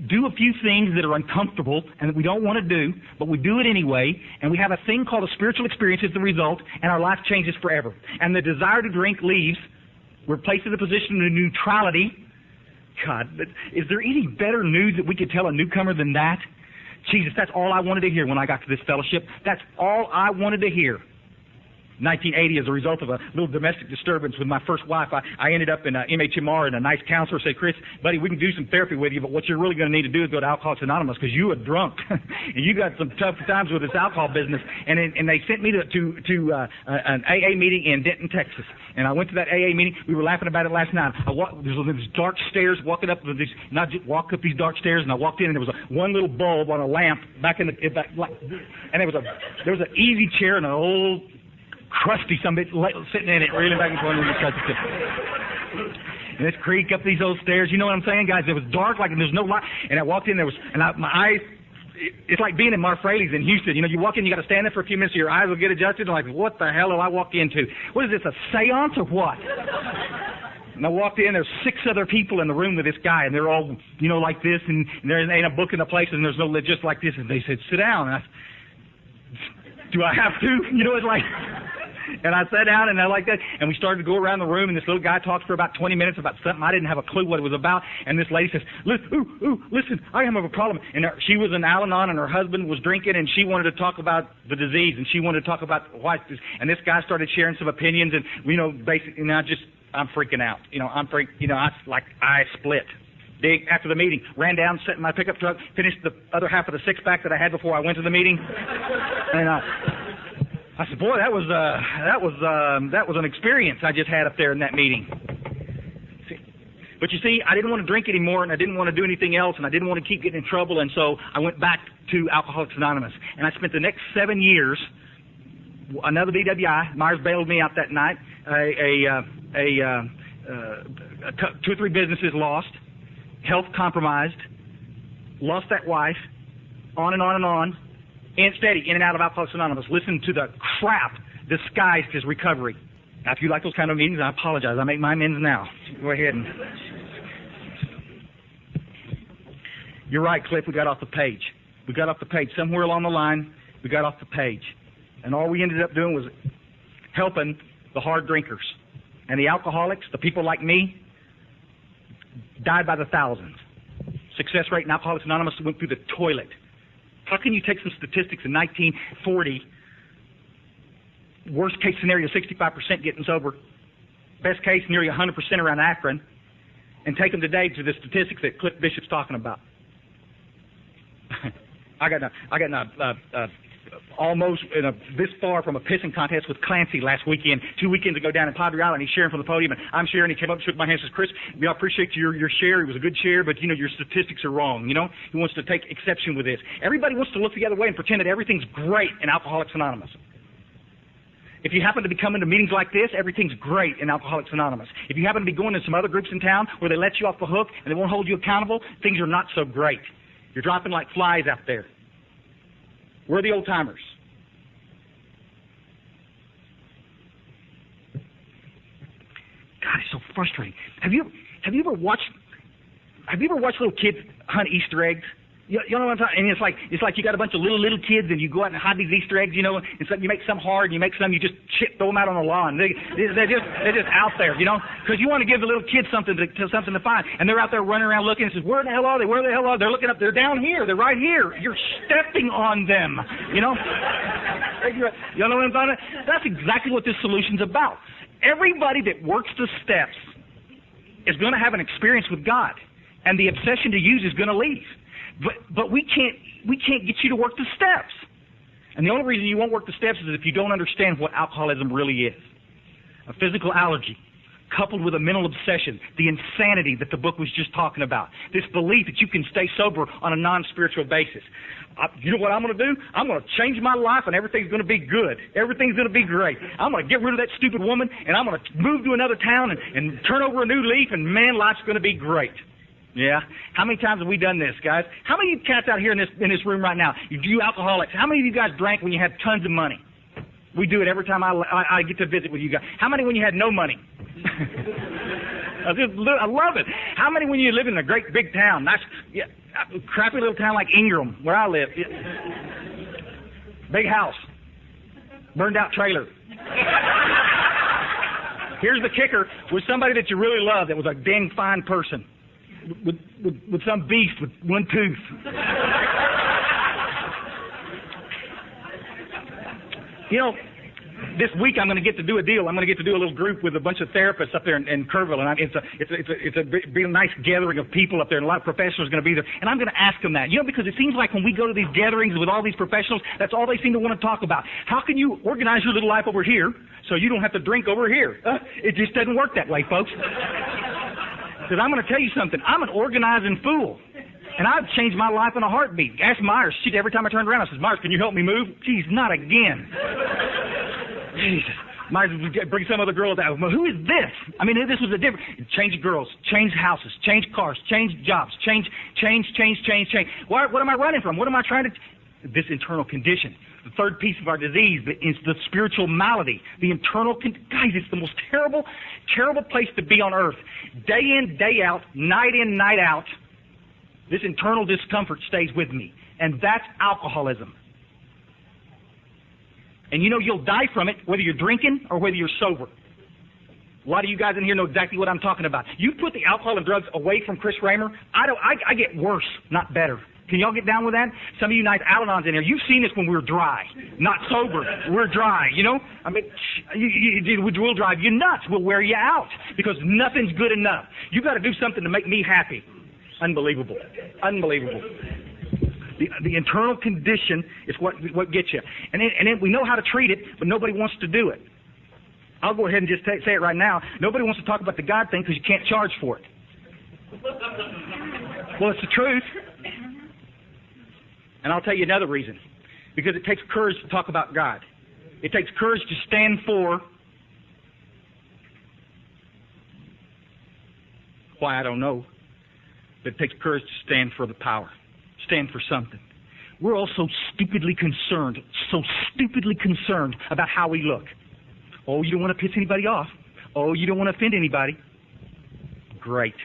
do a few things that are uncomfortable and that we don't want to do, but we do it anyway, and we have a thing called a spiritual experience as the result, and our life changes forever. And the desire to drink leaves. We're placed in a position of neutrality. God, but is there any better news that we could tell a newcomer than that? Jesus, that's all I wanted to hear when I got to this fellowship. That's all I wanted to hear. 1980, as a result of a little domestic disturbance with my first wife, I ended up in MHMR, and a nice counselor said, Chris, buddy, we can do some therapy with you, but what you're really going to need to do is go to Alcoholics Anonymous because you are drunk and you got some tough times with this alcohol business. And they sent me to an AA meeting in Denton, Texas. And I went to that AA meeting. We were laughing about it last night. There's these dark stairs, walking up these, not just walk up these dark stairs, and I walked in, and there was one little bulb on a lamp back in the back, and there was an easy chair and an old crusty somebody sitting in it, reeling back and forth in the chair. And this creak up these old stairs. You know what I'm saying, guys? It was dark, like there's no light. And I walked in, my eyes. It's like being in Mar Fraley's in Houston. You know, you walk in, you got to stand there for a few minutes, so your eyes will get adjusted. I'm like, what the hell did I walk into? What is this, a seance or what? And I walked in, there's 6 other people in the room with this guy, and they're all, you know, like this, and there ain't a book in the place, and there's no lid, just like this. And they said, sit down. And do I have to? You know, it's like... And I sat down, and I like that, and we started to go around the room, and this little guy talked for about 20 minutes about something. I didn't have a clue what it was about, and this lady says, listen, I have a problem. And she was an Al-Anon, and her husband was drinking, and she wanted to talk about the disease, and she wanted to talk about why. And this guy started sharing some opinions, and, you know, basically, and I'm freaking out. You know, I split. After the meeting, ran down, sat in my pickup truck, finished the other half of the 6-pack that I had before I went to the meeting, and I said, boy, that was an experience I just had up there in that meeting. But you see, I didn't want to drink anymore, and I didn't want to do anything else, and I didn't want to keep getting in trouble, and so I went back to Alcoholics Anonymous. And I spent the next 7 years, another DWI, Myers bailed me out that night, 2 or 3 businesses lost, health compromised, lost that wife, on and on and on. And steady, in and out of Alcoholics Anonymous. Listen to the crap disguised as recovery. Now, if you like those kind of meetings, I apologize. I make my amends now. Go ahead and... You're right, Cliff. We got off the page. We got off the page. Somewhere along the line, we got off the page. And all we ended up doing was helping the hard drinkers. And the alcoholics, the people like me, died by the thousands. Success rate in Alcoholics Anonymous went through the toilet. How can you take some statistics in 1940, worst case scenario, 65% getting sober, best case, nearly 100% around Akron, and take them today to the statistics that Cliff Bishop's talking about? I got almost this far from a pissing contest with Clancy last weekend, 2 weekends ago down in Padre Island. He's sharing from the podium, and I'm sharing. He came up and shook my hand and says, Chris, I appreciate your share. It was a good share, but, you know, your statistics are wrong. You know, he wants to take exception with this. Everybody wants to look the other way and pretend that everything's great in Alcoholics Anonymous. If you happen to be coming to meetings like this, everything's great in Alcoholics Anonymous. If you happen to be going to some other groups in town where they let you off the hook and they won't hold you accountable, things are not so great. You're dropping like flies out there. We're the old timers. God, it's so frustrating. Have you ever watched little kids hunt Easter eggs? You know what I'm talking? And it's like you got a bunch of little kids, and you go out and hide these Easter eggs, you know, and so you make some hard, and you make some, you just throw them out on the lawn. They're just out there, you know, because you want to give the little kids something to find, and they're out there running around looking and says, where the hell are they? Where the hell are they? They're looking up. They're down here. They're right here. You're stepping on them, you know. You know what I'm talking about? That's exactly what this solution's about. Everybody that works the steps is going to have an experience with God, and the obsession to use is going to leave. But we can't get you to work the steps. And the only reason you won't work the steps is if you don't understand what alcoholism really is. A physical allergy coupled with a mental obsession, the insanity that the book was just talking about, this belief that you can stay sober on a non-spiritual basis. You know what I'm going to do? I'm going to change my life, and everything's going to be good. Everything's going to be great. I'm going to get rid of that stupid woman, and I'm going to move to another town and turn over a new leaf, and man, life's going to be great. Yeah? How many times have we done this, guys? How many of you cats out here in this room right now, you alcoholics, how many of you guys drank when you had tons of money? We do it every time I get to visit with you guys. How many when you had no money? I love it. How many when you live in a great big town? Nice, yeah, crappy little town like Ingram, where I live. Big house. Burned out trailer. Here's the kicker. With somebody that you really love that was a dang fine person. With some beast with one tooth. You know, This week I'm going to get to do a deal. I'm going to get to do a little group with a bunch of therapists up there in Kerrville, and it's a real nice gathering of people up there, and a lot of professionals are going to be there. And I'm going to ask them that, because it seems like when we go to these gatherings with all these professionals, that's all they seem to want to talk about. How can you organize your little life over here so you don't have to drink over here? It just doesn't work that way, folks. Because I'm going to tell you something. I'm an organizing fool. And I've changed my life in a heartbeat. Ask Myers. Every time I turned around, I says, Myers, can you help me move? Geez, not again. Jesus. Myers would bring some other girl down. Well, who is this? I mean, this was a different... Change girls, change houses, change cars, change jobs, change. What am I running from? What am I trying to... This internal condition. The third piece of our disease is the spiritual malady. The internal... Guys, it's the most terrible place to be on earth. Day in, day out, night in, night out. This internal discomfort stays with me. And that's alcoholism. And you'll die from it whether you're drinking or whether you're sober. A lot of you guys in here know exactly what I'm talking about. You put the alcohol and drugs away from Chris Raymer, I get worse, not better. Can y'all get down with that? Some of you nice Al-Anons in here, you've seen this when we were dry. Not sober. We're dry, I mean, we'll drive you nuts. We'll wear you out because nothing's good enough. You got to do something to make me happy. Unbelievable. The internal condition is what gets you. And then we know how to treat it, but nobody wants to do it. I'll go ahead and just say it right now. Nobody wants to talk about the God thing because you can't charge for it. Well, it's the truth. And I'll tell you another reason. Because it takes courage to talk about God. It takes courage to stand for... Why, I don't know. But it takes courage to stand for the power. Stand for something. We're all so stupidly concerned about how we look. Oh, you don't want to piss anybody off. Oh, you don't want to offend anybody. Great.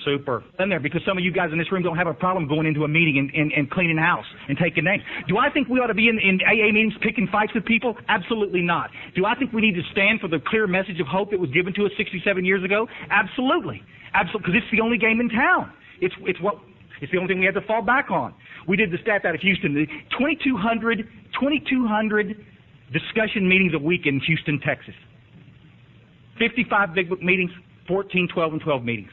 Super. In there, because some of you guys in this room don't have a problem going into a meeting and cleaning house and taking names. Do I think we ought to be in AA meetings picking fights with people? Absolutely not. Do I think we need to stand for the clear message of hope that was given to us 67 years ago? Absolutely. Absolutely, because it's the only game in town. It's the only thing we had to fall back on. We did the stat out of Houston. 2,200 discussion meetings a week in Houston, Texas. 55 big book meetings, 14, 12, and 12 meetings.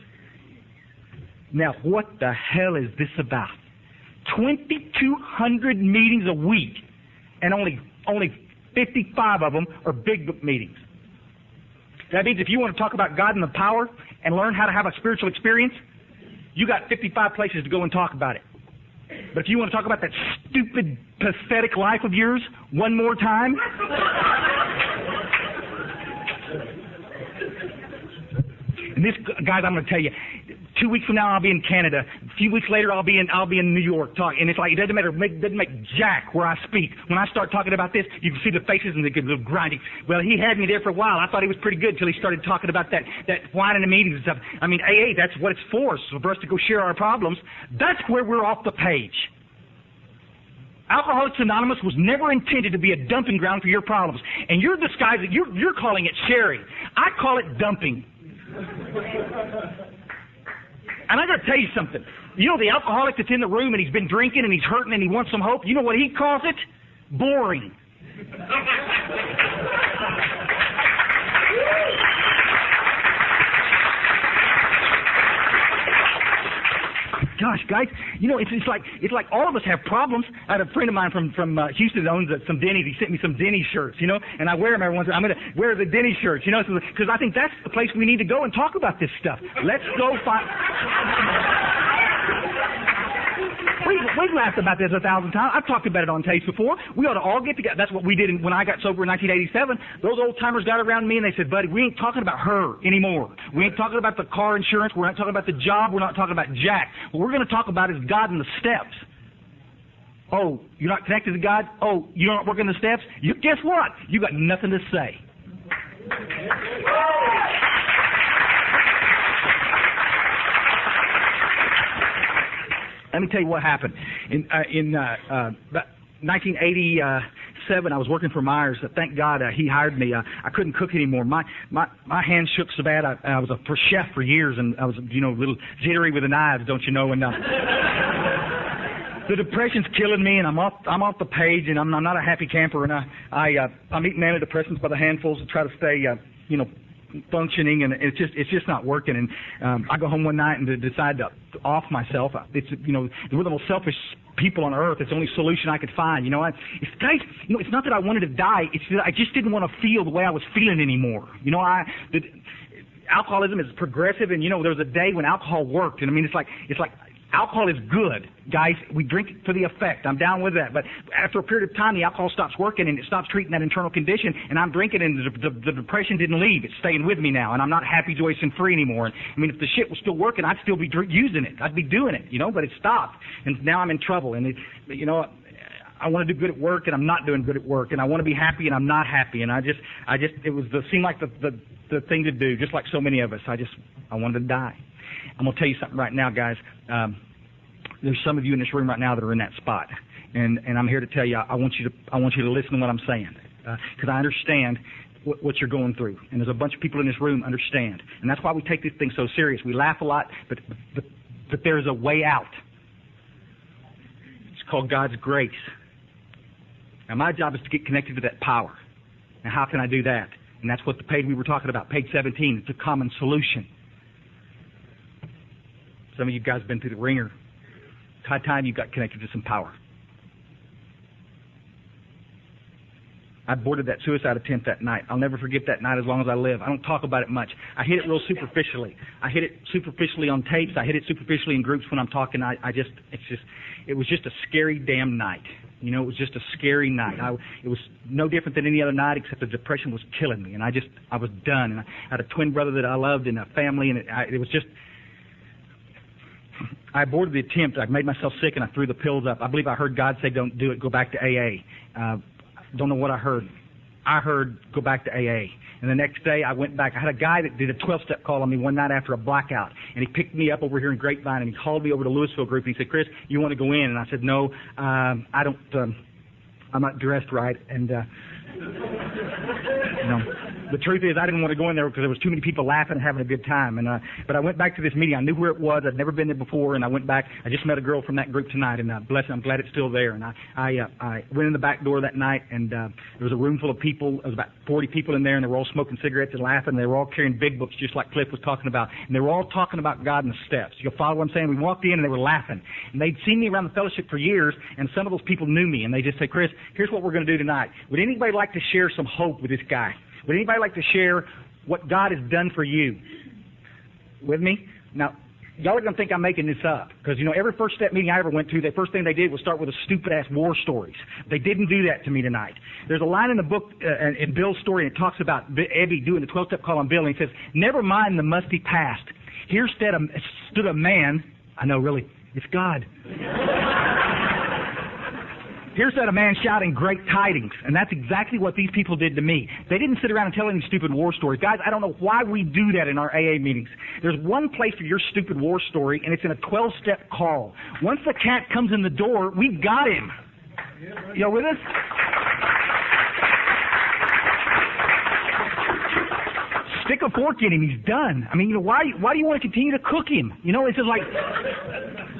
Now, what the hell is this about? 2,200 meetings a week, and only 55 of them are big book meetings. That means if you want to talk about God and the power and learn how to have a spiritual experience, you got 55 places to go and talk about it. But if you want to talk about that stupid, pathetic life of yours one more time... And this, guys, I'm going to tell you, 2 weeks from now I'll be in Canada. A few weeks later I'll be in New York talking. And it's like it doesn't matter, it doesn't make jack where I speak. When I start talking about this, you can see the faces and they get a little grinding. Well, he had me there for a while. I thought he was pretty good until he started talking about that wine in the meetings and stuff. I mean, AA, that's what it's for us to go share our problems. That's where we're off the page. Alcoholics Anonymous was never intended to be a dumping ground for your problems. And you're disguising, you're calling it sharing. I call it dumping. And I got to tell you something. You know the alcoholic that's in the room and he's been drinking and he's hurting and he wants some hope? You know what he calls it? Boring. Gosh, guys, it's like all of us have problems. I had a friend of mine from Houston that owns some Denny's. He sent me some Denny's shirts, and I wear them every once in a while. I'm going to wear the Denny's shirts, because I think that's the place we need to go and talk about this stuff. Let's go find... We've laughed about this 1,000 times. I've talked about it on tapes before. We ought to all get together. That's what we did when I got sober in 1987. Those old-timers got around me and they said, buddy, we ain't talking about her anymore. We ain't talking about the car insurance. We're not talking about the job. We're not talking about Jack. What we're going to talk about is God and the steps. Oh, you're not connected to God? Oh, you're not working the steps? Guess what? You got nothing to say. Let me tell you what happened. In 1987, I was working for Myers. Thank God he hired me. I couldn't cook anymore. My hands shook so bad. I was a chef for years, and I was a little jittery with the knives, don't you know? And The depression's killing me, and I'm off the page, and I'm not a happy camper, and I'm eating antidepressants by the handfuls to try to stay, functioning, and it's just not working. And I go home one night and decide to off myself. It's we're the most selfish people on earth. It's the only solution I could find. It's not that I wanted to die. It's that I just didn't want to feel the way I was feeling anymore. Alcoholism is progressive, and there was a day when alcohol worked, and it's like alcohol is good, guys. We drink it for the effect. I'm down with that. But after a period of time, the alcohol stops working and it stops treating that internal condition, and I'm drinking, and the depression didn't leave. It's staying with me now, and I'm not happy, joyous, and free anymore. If the shit was still working, I'd still be using it. I'd be doing it, but it stopped, and now I'm in trouble. And I want to do good at work, and I'm not doing good at work, and I want to be happy, and I'm not happy. And seemed like the thing to do, just like so many of us. I wanted to die. I'm going to tell you something right now, guys. There's some of you in this room right now that are in that spot, and I'm here to tell you. I want you to listen to what I'm saying, because I understand what you're going through, and there's a bunch of people in this room understand, and that's why we take this thing so serious. We laugh a lot, but there's a way out. It's called God's grace. Now, my job is to get connected to that power. Now, how can I do that? And that's what the page we were talking about, page 17. It's a common solution. Some of you guys have been through the ringer. It's high time you got connected to some power. I boarded that suicide attempt that night. I'll never forget that night as long as I live. I don't talk about it much. I hit it real superficially. I hit it superficially on tapes. I hit it superficially in groups when I'm talking. It was just a scary damn night. It was just a scary night. It was no different than any other night, except the depression was killing me, and I was done. And I had a twin brother that I loved and a family, and it was just. I aborted the attempt. I made myself sick, and I threw the pills up. I believe I heard God say, "Don't do it. Go back to AA." Don't know what I heard. I heard, "Go back to AA." And the next day, I went back. I had a guy that did a 12-step call on me one night after a blackout, and he picked me up over here in Grapevine, and he called me over to Louisville Group, and he said, "Chris, you want to go in?" And I said, "No, I don't. I'm not dressed right." And the truth is, I didn't want to go in there because there was too many people laughing and having a good time. And but I went back to this meeting. I knew where it was. I'd never been there before, and I went back. I just met a girl from that group tonight, and bless her, I'm glad it's still there. And I went in the back door that night, and there was a room full of people. There was about 40 people in there, and they were all smoking cigarettes and laughing. And they were all carrying big books, just like Cliff was talking about. And they were all talking about God and the steps. You'll follow what I'm saying? We walked in, and they were laughing. And they'd seen me around the fellowship for years, and some of those people knew me. And they just said, "Chris, here's what we're going to do tonight. Would anybody like to share some hope with this guy? Would anybody like to share what God has done for you?" With me? Now, y'all are going to think I'm making this up, because, every First Step meeting I ever went to, the first thing they did was start with a stupid-ass war stories. They didn't do that to me tonight. There's a line in the book, in Bill's story, and it talks about Eddie doing the 12-step call on Bill, and he says, "Never mind the musty past. Here stood a man," I know, really, it's God. "Here's that a man shouting great tidings." And that's exactly what these people did to me. They didn't sit around and tell any stupid war stories. Guys, I don't know why we do that in our AA meetings. There's one place for your stupid war story, and it's in a 12-step call. Once the cat comes in the door, we've got him. Y'all with us? Stick a fork in him, he's done. Why do you want to continue to cook him? It's just like,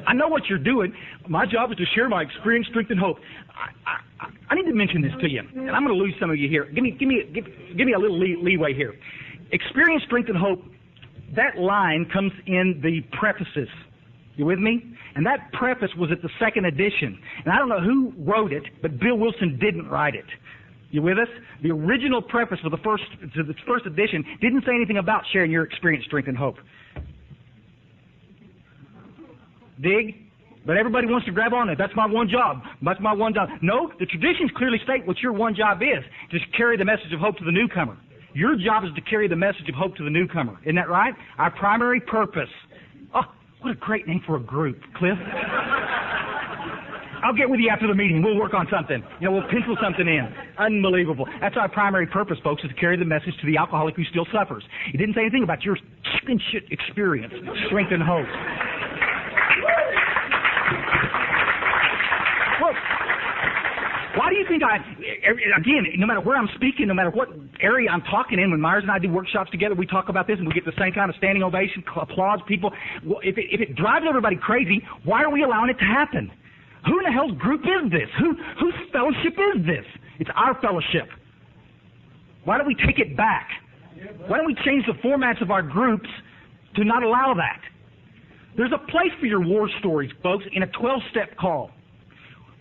I know what you're doing. My job is to share my experience, strength, and hope. I need to mention this to you, and I'm going to lose some of you here. Give me a little leeway here. Experience, strength, and hope, that line comes in the prefaces. You with me? And that preface was at the second edition. And I don't know who wrote it, but Bill Wilson didn't write it. You with us? The original preface for the first edition didn't say anything about sharing your experience, strength, and hope. Dig? But everybody wants to grab on it. That's my one job. That's my one job. No, the traditions clearly state what your one job is. Just carry the message of hope to the newcomer. Your job is to carry the message of hope to the newcomer. Isn't that right? Our primary purpose. Oh, what a great name for a group, Cliff. I'll get with you after the meeting. We'll work on something. We'll pencil something in. Unbelievable. That's our primary purpose, folks, is to carry the message to the alcoholic who still suffers. He didn't say anything about your chicken shit experience, strength, and hope. Well, why do you think again, no matter where I'm speaking, no matter what area I'm talking in, when Myers and I do workshops together, we talk about this and we get the same kind of standing ovation, applause, people. Well, if it drives everybody crazy, why are we allowing it to happen? Who in the hell's group is this? Whose fellowship is this? It's our fellowship. Why don't we take it back? Why don't we change the formats of our groups to not allow that? There's a place for your war stories, folks, in a 12-step call.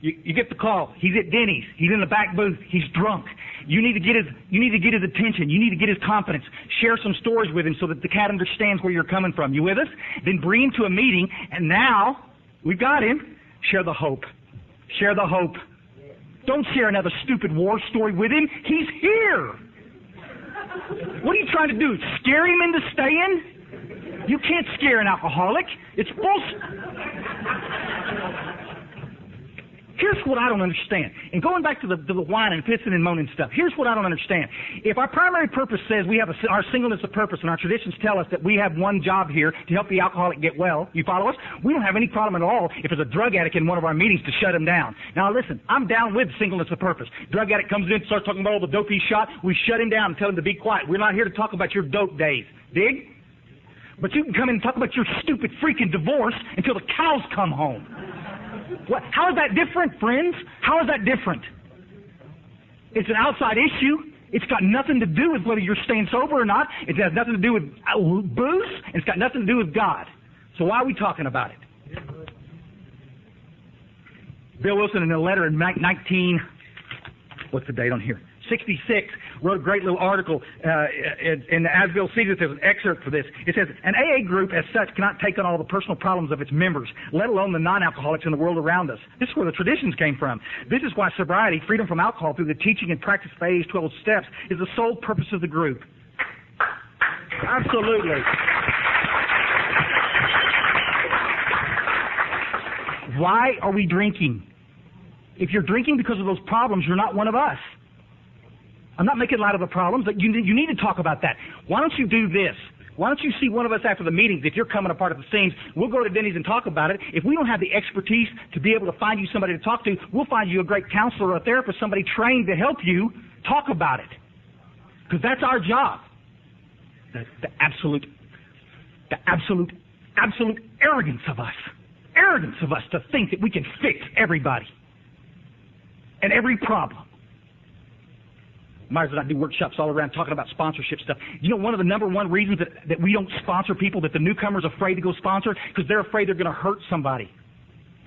You get the call. He's at Denny's. He's in the back booth. He's drunk. You need to get his attention. You need to get his confidence. Share some stories with him so that the cat understands where you're coming from. You with us? Then bring him to a meeting, and now we've got him. Share the hope. Share the hope. Don't share another stupid war story with him. He's here. What are you trying to do? Scare him into staying? You can't scare an alcoholic. It's bullshit. Here's what I don't understand. And going back to the whining, pissing, and moaning stuff, here's what I don't understand. If our primary purpose says we have our singleness of purpose, and our traditions tell us that we have one job here to help the alcoholic get well, you follow us? We don't have any problem at all if there's a drug addict in one of our meetings to shut him down. Now listen, I'm down with singleness of purpose. Drug addict comes in, starts talking about all the dope he shot, we shut him down and tell him to be quiet. We're not here to talk about your dope days. Dig? But you can come in and talk about your stupid freaking divorce until the cows come home. What? How is that different, friends? How is that different? It's an outside issue. It's got nothing to do with whether you're staying sober or not. It has nothing to do with booze. And it's got nothing to do with God. So why are we talking about it? Bill Wilson, in a letter in 66, wrote a great little article in the Asville Cedar. There's an excerpt for this. It says, an AA group as such cannot take on all the personal problems of its members, let alone the non-alcoholics in the world around us. This is where the traditions came from. This is why sobriety, freedom from alcohol through the teaching and practice of AA's 12 steps is the sole purpose of the group. Absolutely. Why are we drinking? If you're drinking because of those problems, you're not one of us. I'm not making light of the problems, but you need to talk about that. Why don't you do this? Why don't you see one of us after the meetings? If you're coming apart at the seams, we'll go to Denny's and talk about it. If we don't have the expertise to be able to find you somebody to talk to, we'll find you a great counselor or a therapist, somebody trained to help you talk about it. Because that's our job. The absolute arrogance of us. Arrogance of us to think that we can fix everybody and every problem. Myers and I do workshops all around talking about sponsorship stuff. You know, one of the number one reasons that we don't sponsor people, that the newcomer's afraid to go sponsor, because they're afraid they're going to hurt somebody.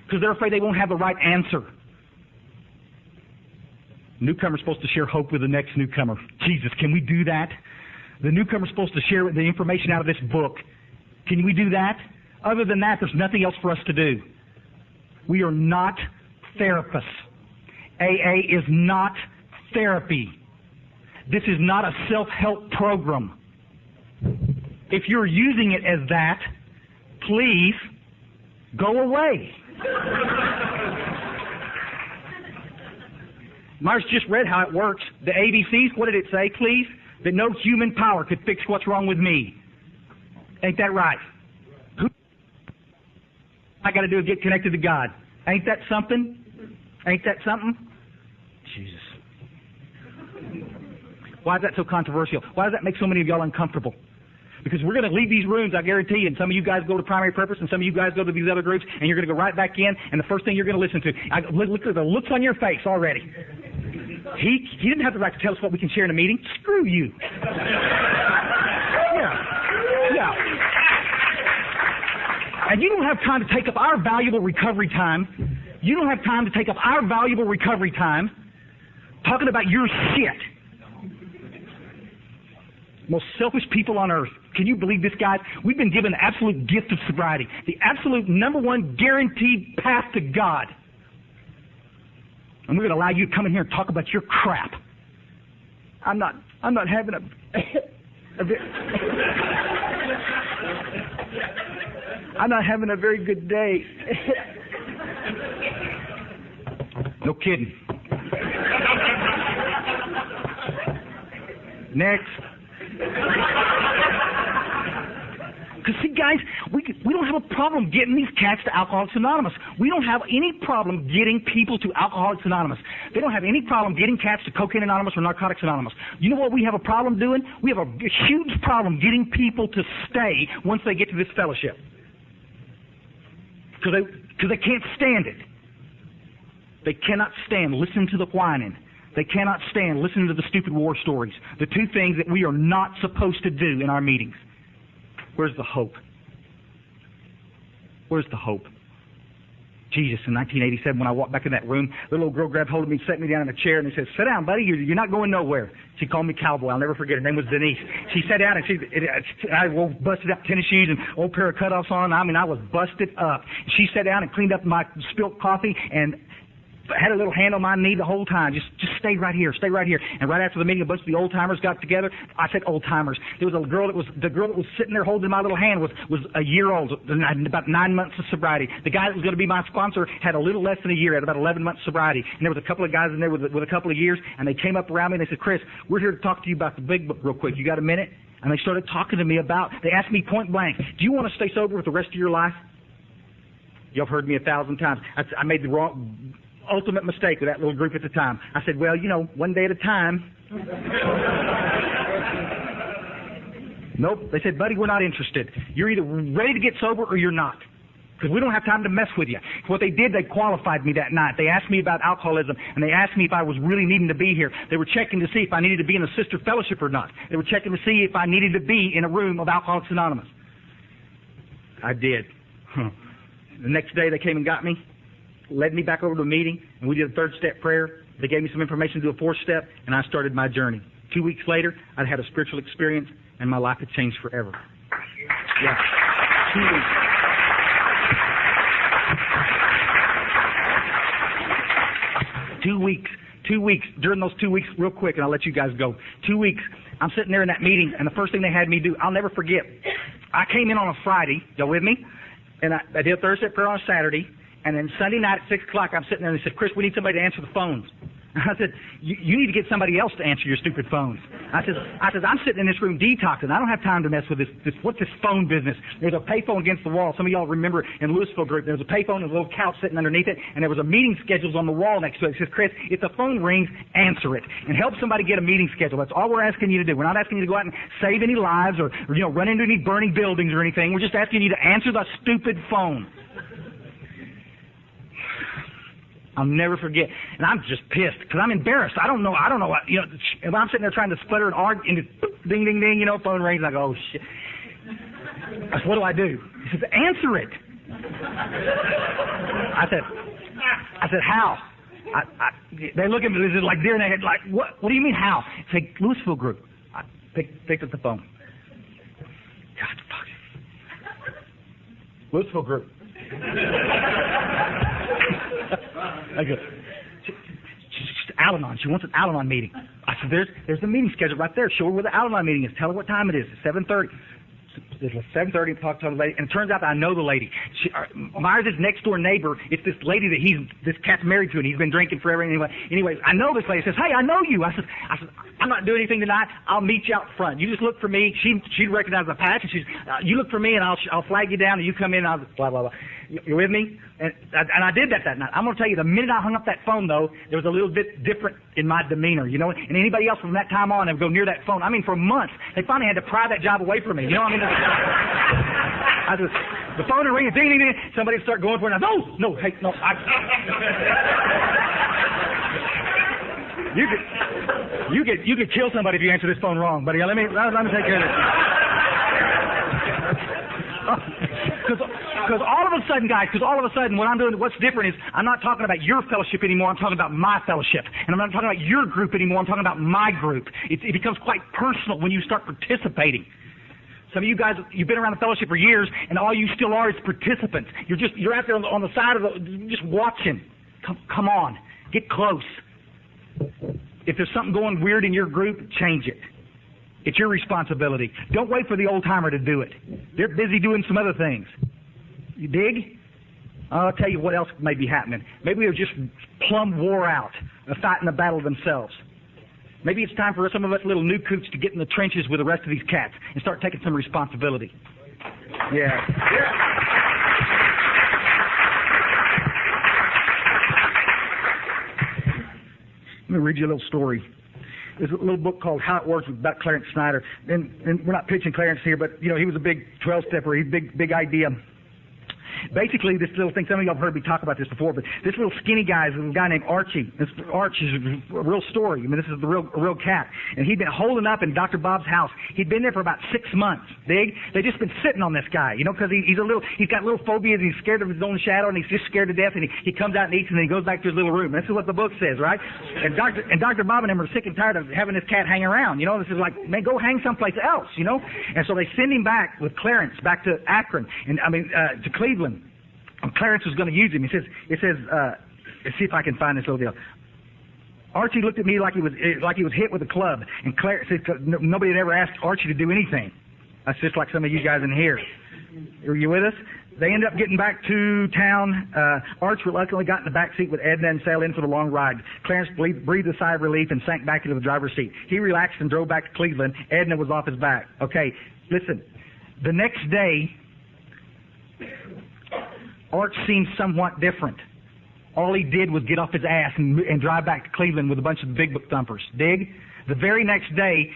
Because they're afraid they won't have the right answer. Newcomer's supposed to share hope with the next newcomer. Jesus, can we do that? The newcomer's supposed to share the information out of this book. Can we do that? Other than that, there's nothing else for us to do. We are not therapists. AA is not therapy. This is not a self-help program. If you're using it as that, please go away. Myers just read how it works. The ABCs, what did it say, please? That no human power could fix what's wrong with me. Ain't that right? Who I got to do is get connected to God. Ain't that something? Ain't that something? Jesus. Why is that so controversial? Why does that make so many of y'all uncomfortable? Because we're going to leave these rooms, I guarantee you, and some of you guys go to primary purpose, and some of you guys go to these other groups, and you're going to go right back in, and the first thing you're going to listen to, look at the looks on your face already. He didn't have the right to tell us what we can share in a meeting. Screw you. Yeah. And you don't have time to take up our valuable recovery time. You don't have time to take up our valuable recovery time talking about your shit. Most selfish people on earth. Can you believe this, guys? We've been given the absolute gift of sobriety, the absolute number one guaranteed path to God. And we're going to allow you to come in here and talk about your crap. I'm not having I'm not having a very good day. No kidding. Next. Because see, guys, we don't have a problem getting these cats to Alcoholics Anonymous. We don't have any problem getting people to Alcoholics Anonymous. They don't have any problem getting cats to Cocaine Anonymous or Narcotics Anonymous. You know what we have a problem doing? We have a huge problem getting people to stay once they get to this fellowship. Because they can't stand it. They cannot stand listening to the whining. They cannot stand listening to the stupid war stories. The two things that we are not supposed to do in our meetings. Where's the hope? Where's the hope? Jesus, in 1987, when I walked back in that room, the little girl grabbed hold of me and set me down in a chair, and they said, "Sit down, buddy. You're not going nowhere." She called me cowboy. I'll never forget. Her name was Denise. She sat down, and I busted up tennis shoes and old pair of cutoffs on. I mean, I was busted up. She sat down and cleaned up my spilt coffee and had a little hand on my knee the whole time. Just stay right here, stay right here. And right after the meeting, a bunch of the old timers got together. I said old timers. There was the girl that was sitting there holding my little hand was a year old, about 9 months of sobriety. The guy that was going to be my sponsor had a little less than a year, had about 11 months sobriety. And there was a couple of guys in there with a couple of years, and they came up around me and they said, "Chris, we're here to talk to you about the big book real quick. You got a minute?" And they started talking to me they asked me point blank, "Do you want to stay sober with the rest of your life?" Y'all have heard me 1,000 times. I made the ultimate mistake with that little group at the time. I said, "Well, one day at a time." Nope. They said, "Buddy, we're not interested. You're either ready to get sober or you're not, because we don't have time to mess with you." What they did, they qualified me that night. They asked me about alcoholism, and they asked me if I was really needing to be here. They were checking to see if I needed to be in a sister fellowship or not. They were checking to see if I needed to be in a room of Alcoholics Anonymous. I did. The next day, they came and got me, led me back over to a meeting, and we did a 3rd-step prayer. They gave me some information to do a 4th-step, and I started my journey. 2 weeks later, I'd had a spiritual experience, and my life had changed forever. Yeah. 2 weeks. 2 weeks. 2 weeks. During those 2 weeks, real quick, and I'll let you guys go. 2 weeks, I'm sitting there in that meeting, and the first thing they had me do, I'll never forget. I came in on a Friday. Y'all with me? And I did a 3rd-step prayer on a Saturday. And then Sunday night at 6 o'clock, I'm sitting there and they said, "Chris, we need somebody to answer the phones." I said, you need to get somebody else to answer your stupid phones. I said, "I'm sitting in this room detoxing. I don't have time to mess with what's this phone business?" There's a payphone against the wall. Some of y'all remember in Louisville group, there was a payphone and a little couch sitting underneath it, and there was a meeting schedules on the wall next to it. It says, "Chris, if the phone rings, answer it and help somebody get a meeting schedule." That's all we're asking you to do. We're not asking you to go out and save any lives or run into any burning buildings or anything. We're just asking you to answer the stupid phone. I'll never forget. And I'm just pissed because I'm embarrassed. I don't know what, if I'm sitting there trying to sputter and argue, and just ding, ding, ding, phone rings, and I go, "Oh, shit." I said, "What do I do?" He says, "Answer it." I said, "How?" They look at me, this is like deer in the head, like, what do you mean, how? I say, "Louisville group." I picked up the phone. God, fuck. Louisville group. I go, "She's Al-Anon. She wants an Al-Anon meeting." I said, there's the meeting schedule right there. Show her where the Al-Anon meeting is. Tell her what time it is. It's 7:30. It's 7:30. Talk to the lady, and it turns out that I know the lady. Myers' next door neighbor. It's this lady that this cat's married to, and he's been drinking forever. Anyway, I know this lady. Says, "Hey, I know you." I said, "I'm not doing anything tonight. I'll meet you out front. You just look for me." She'd recognize my patch, and "You look for me, and I'll flag you down, and you come in, and I'll blah blah blah." You with me? And I did that night. I'm going to tell you, the minute I hung up that phone, though, there was a little bit different in my demeanor, And anybody else from that time on, they would go near that phone. I mean, for months, they finally had to pry that job away from me. The phone would ring, ding, ding, ding. Somebody would start going for it. And no. You could kill somebody if you answer this phone wrong, buddy. Let me take care of this. Because all of a sudden, guys, what I'm doing, what's different is I'm not talking about your fellowship anymore. I'm talking about my fellowship. And I'm not talking about your group anymore. I'm talking about my group. It becomes quite personal when you start participating. Some of you guys, you've been around the fellowship for years, and all you still are is participants. You're out there on the side of just watching. Come on. Get close. If there's something going weird in your group, change it. It's your responsibility. Don't wait for the old-timer to do it. They're busy doing some other things. You dig? I'll tell you what else may be happening. Maybe they're just plumb wore out of fighting the battle themselves. Maybe it's time for some of us little new coots to get in the trenches with the rest of these cats and start taking some responsibility. Yeah. Let me read you a little story. There's a little book called How It Works about Clarence Snyder. And we're not pitching Clarence here, but he was a big 12-stepper. He's big idea. basically this little thing, some of y'all have heard me talk about this before, but this little skinny guy is a guy named Archie. Arch is a real story. I mean, this is a real cat. And he'd been holding up in Dr. Bob's house. He'd been there for about 6 months. They just been sitting on this guy, you know, because he's got little phobias, and he's scared of his own shadow, and he's just scared to death, and he comes out and eats, and then he goes back to his little room. This is what the book says, right? And Dr. Bob and him are sick and tired of having this cat hang around, you know. This is like, man, go hang someplace else, you know. And so they send him back with Clarence back to Akron, to Cleveland. And Clarence was going to use him. It says, let's see if I can find this little deal. Archie looked at me like he was hit with a club, and Clarence said nobody had ever asked Archie to do anything. That's just like some of you guys in here. Are you with us? They ended up getting back to town. Arch reluctantly got in the back seat with Edna and sailed in for the long ride. Clarence breathed a sigh of relief and sank back into the driver's seat. He relaxed and drove back to Cleveland. Edna was off his back. Okay, listen. The next day, Arch seemed somewhat different. All he did was get off his ass and drive back to Cleveland with a bunch of big book thumpers. Dig? The very next day,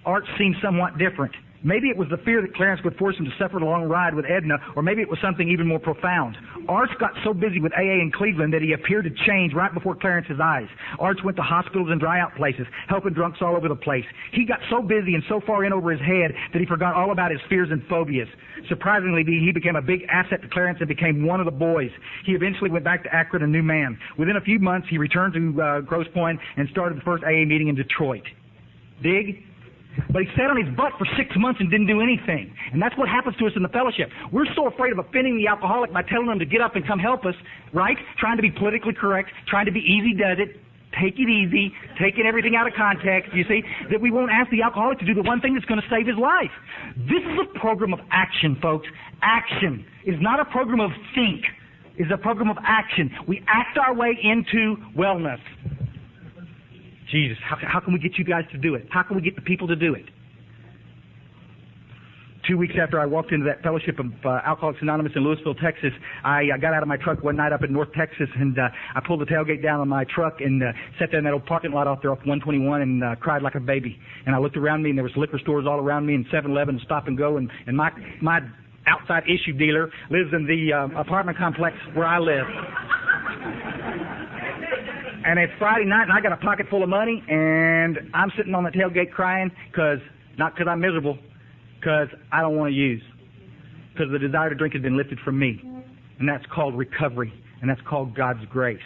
Arch seemed somewhat different. Maybe it was the fear that Clarence would force him to suffer the long ride with Edna, or maybe it was something even more profound. Arch got so busy with AA in Cleveland that he appeared to change right before Clarence's eyes. Arch went to hospitals and dry-out places, helping drunks all over the place. He got so busy and so far in over his head that he forgot all about his fears and phobias. Surprisingly, he became a big asset to Clarence and became one of the boys. He eventually went back to Akron a new man. Within a few months, he returned to Grosse Pointe and started the first AA meeting in Detroit. Dig? But he sat on his butt for 6 months and didn't do anything. And that's what happens to us in the fellowship. We're so afraid of offending the alcoholic by telling them to get up and come help us, right? Trying to be politically correct, trying to be easy does it, take it easy, taking everything out of context, you see, that we won't ask the alcoholic to do the one thing that's going to save his life. This is a program of action, folks. Action is not a program of think. It's a program of action. We act our way into wellness. Jesus, how can we get you guys to do it? How can we get the people to do it? 2 weeks after I walked into that fellowship of Alcoholics Anonymous in Louisville, Texas, I got out of my truck one night up in North Texas, and I pulled the tailgate down on my truck and sat there in that old parking lot out there off 121 and cried like a baby. And I looked around me, and there was liquor stores all around me, and 7-Eleven, Stop and Go, and my outside issue dealer lives in the apartment complex where I live. And it's Friday night, and I got a pocket full of money, and I'm sitting on the tailgate crying, not because I'm miserable, because I don't want to use. Because the desire to drink has been lifted from me. And that's called recovery, and that's called God's grace.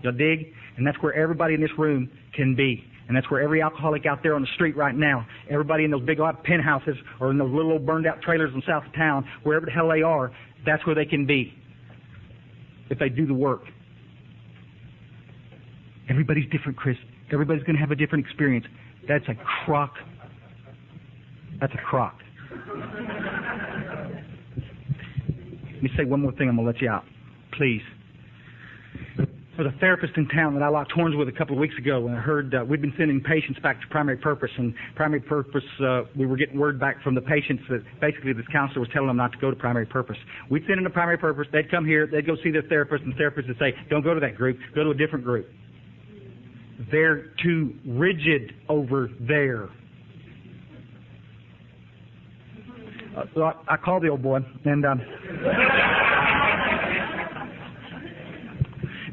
Y'all dig? And that's where everybody in this room can be. And that's where every alcoholic out there on the street right now, everybody in those big penthouses or in those little old burned out trailers in south of town, wherever the hell they are, that's where they can be if they do the work. Everybody's different, Chris. Everybody's going to have a different experience. That's a crock. That's a crock. Let me say one more thing. I'm going to let you out. Please. For the therapist in town that I locked horns with a couple of weeks ago, and I heard we'd been sending patients back to Primary Purpose, and Primary Purpose, we were getting word back from the patients that basically this counselor was telling them not to go to Primary Purpose. We'd send them to Primary Purpose. They'd come here. They'd go see their therapist, and the therapist would say, don't go to that group. Go to a different group. They're too rigid over there. So I called the old boy, and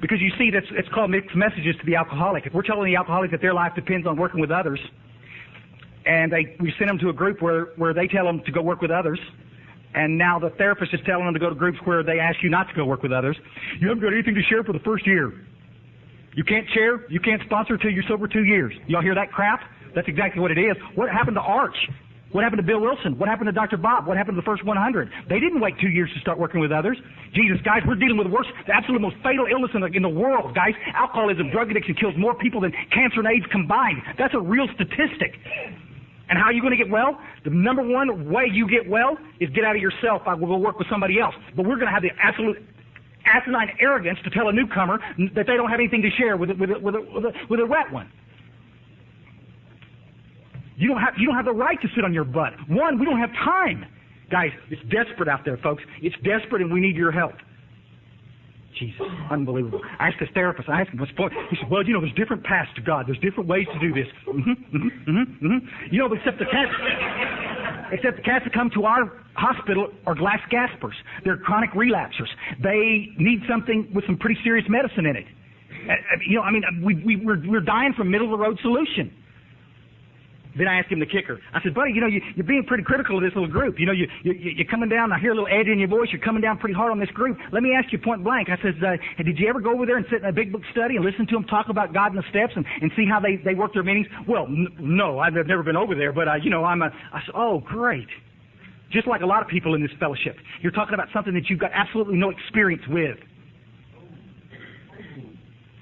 because you see, it's called mixed messages to the alcoholic. If we're telling the alcoholic that their life depends on working with others, and we send them to a group where they tell them to go work with others, and now the therapist is telling them to go to groups where they ask you not to go work with others, you haven't got anything to share for the first year. You can't share, you can't sponsor till you're sober 2 years. Y'all hear that crap? That's exactly what it is. What happened to Arch? What happened to Bill Wilson? What happened to Dr. Bob? What happened to the first 100? They didn't wait 2 years to start working with others. Jesus, guys, we're dealing with the absolute most fatal illness in the world, guys. Alcoholism, drug addiction kills more people than cancer and AIDS combined. That's a real statistic. And how are you going to get well? The number one way you get well is get out of yourself. I will go work with somebody else. But we're going to have the absolute asinine arrogance to tell a newcomer that they don't have anything to share with a wet one. You don't have the right to sit on your butt. One, we don't have time. Guys, it's desperate out there, folks. It's desperate, and we need your help. Jesus, unbelievable. I asked this therapist, what's the point? He said, well, there's different paths to God. There's different ways to do this. You know, except the cancer. Except the cats that come to our hospital are glass gaspers. They're chronic relapsers. They need something with some pretty serious medicine in it. We're dying from middle-of-the-road solution. Then I asked him the kicker. I said, buddy, you're being pretty critical of this little group. You're coming down, I hear a little edge in your voice, you're coming down pretty hard on this group. Let me ask you point blank. I said, did you ever go over there and sit in a big book study and listen to them talk about God and the steps and see how they work their meetings? Well, no, I've never been over there, but, I said, oh, great. Just like a lot of people in this fellowship. You're talking about something that you've got absolutely no experience with.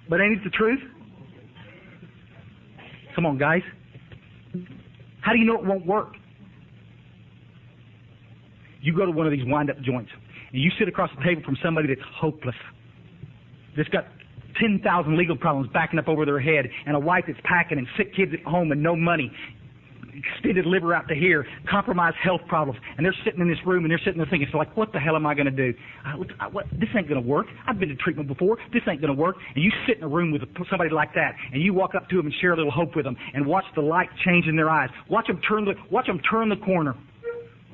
But ain't it the truth? Come on, guys. How do you know it won't work? You go to one of these wind-up joints, and you sit across the table from somebody that's hopeless, that's got 10,000 legal problems backing up over their head, and a wife that's packing, and sick kids at home, and no money, extended liver out to here, compromised health problems, and they're sitting in this room, and they're sitting there thinking, so like, what the hell am I going to do? This ain't going to work. I've been to treatment before. This ain't going to work. And you sit in a room with somebody like that, and you walk up to them and share a little hope with them, and watch the light change in their eyes. Watch them turn the corner.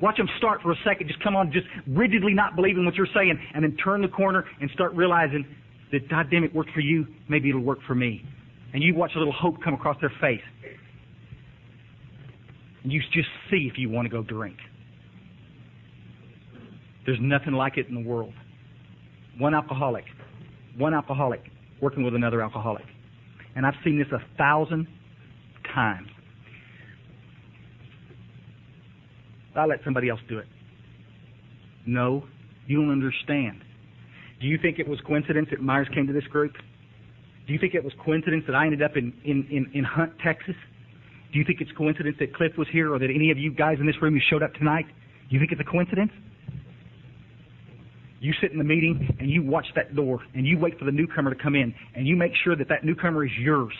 Watch them start for a second, just come on, just rigidly not believing what you're saying, and then turn the corner and start realizing that, God damn it, worked for you, maybe it'll work for me. And you watch a little hope come across their face. And you just see if you want to go drink. There's nothing like it in the world. One alcoholic working with another alcoholic. And I've seen this 1,000 times. I'll let somebody else do it. No, you don't understand. Do you think it was coincidence that Myers came to this group? Do you think it was coincidence that I ended up in Hunt, Texas? Do you think it's coincidence that Cliff was here or that any of you guys in this room who showed up tonight? Do you think it's a coincidence? You sit in the meeting and you watch that door and you wait for the newcomer to come in and you make sure that newcomer is yours.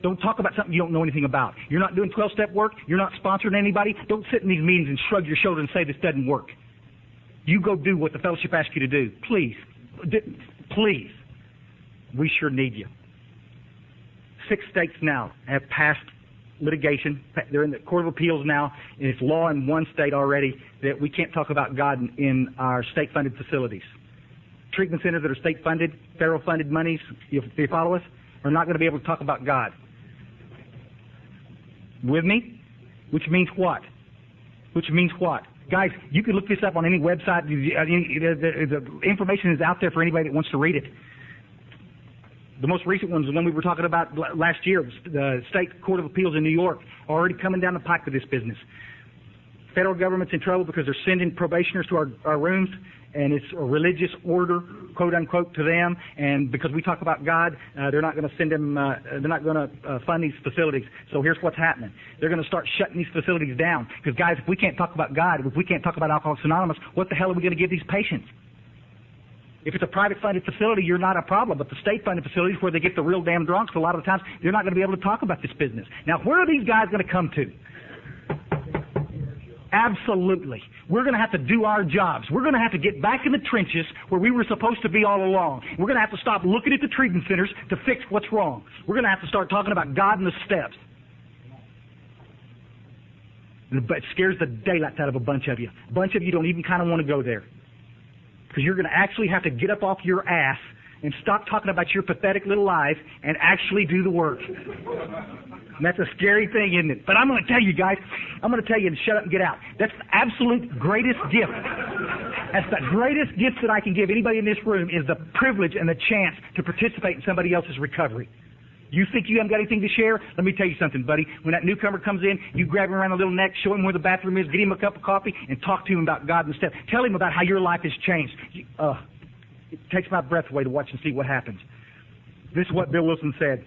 Don't talk about something you don't know anything about. You're not doing 12-step work. You're not sponsoring anybody. Don't sit in these meetings and shrug your shoulders and say this doesn't work. You go do what the fellowship asks you to do. Please. Please. We sure need you. 6 states now have passed litigation. They're in the Court of Appeals now, and it's law in 1 state already that we can't talk about God in our state-funded facilities. Treatment centers that are state-funded, federal-funded monies, if you follow us, are not going to be able to talk about God. With me? Which means what? Guys, you can look this up on any website. The information is out there for anybody that wants to read it. The most recent one is the one we were talking about last year. The State Court of Appeals in New York, already coming down the pike with this business. Federal government's in trouble because they're sending probationers to our rooms, and it's a religious order, quote unquote, to them. And because we talk about God, they're not going to send them. They're not going to fund these facilities. So here's what's happening: they're going to start shutting these facilities down. Because guys, if we can't talk about God, if we can't talk about Alcoholics Anonymous, what the hell are we going to give these patients? If it's a private-funded facility, you're not a problem. But the state-funded facilities where they get the real damn drunks, a lot of the times, they're not going to be able to talk about this business. Now, where are these guys going to come to? Absolutely. We're going to have to do our jobs. We're going to have to get back in the trenches where we were supposed to be all along. We're going to have to stop looking at the treatment centers to fix what's wrong. We're going to have to start talking about God and the steps. And it scares the daylights out of a bunch of you. A bunch of you don't even kind of want to go there. Because you're going to actually have to get up off your ass and stop talking about your pathetic little life and actually do the work. And that's a scary thing, isn't it? But I'm going to tell you guys, I'm going to tell you to shut up and get out. That's the absolute greatest gift. That's the greatest gift that I can give anybody in this room is the privilege and the chance to participate in somebody else's recovery. You think you haven't got anything to share? Let me tell you something, buddy. When that newcomer comes in, you grab him around the little neck, show him where the bathroom is, get him a cup of coffee, and talk to him about God and stuff. Tell him about how your life has changed. It takes my breath away to watch and see what happens. This is what Bill Wilson said.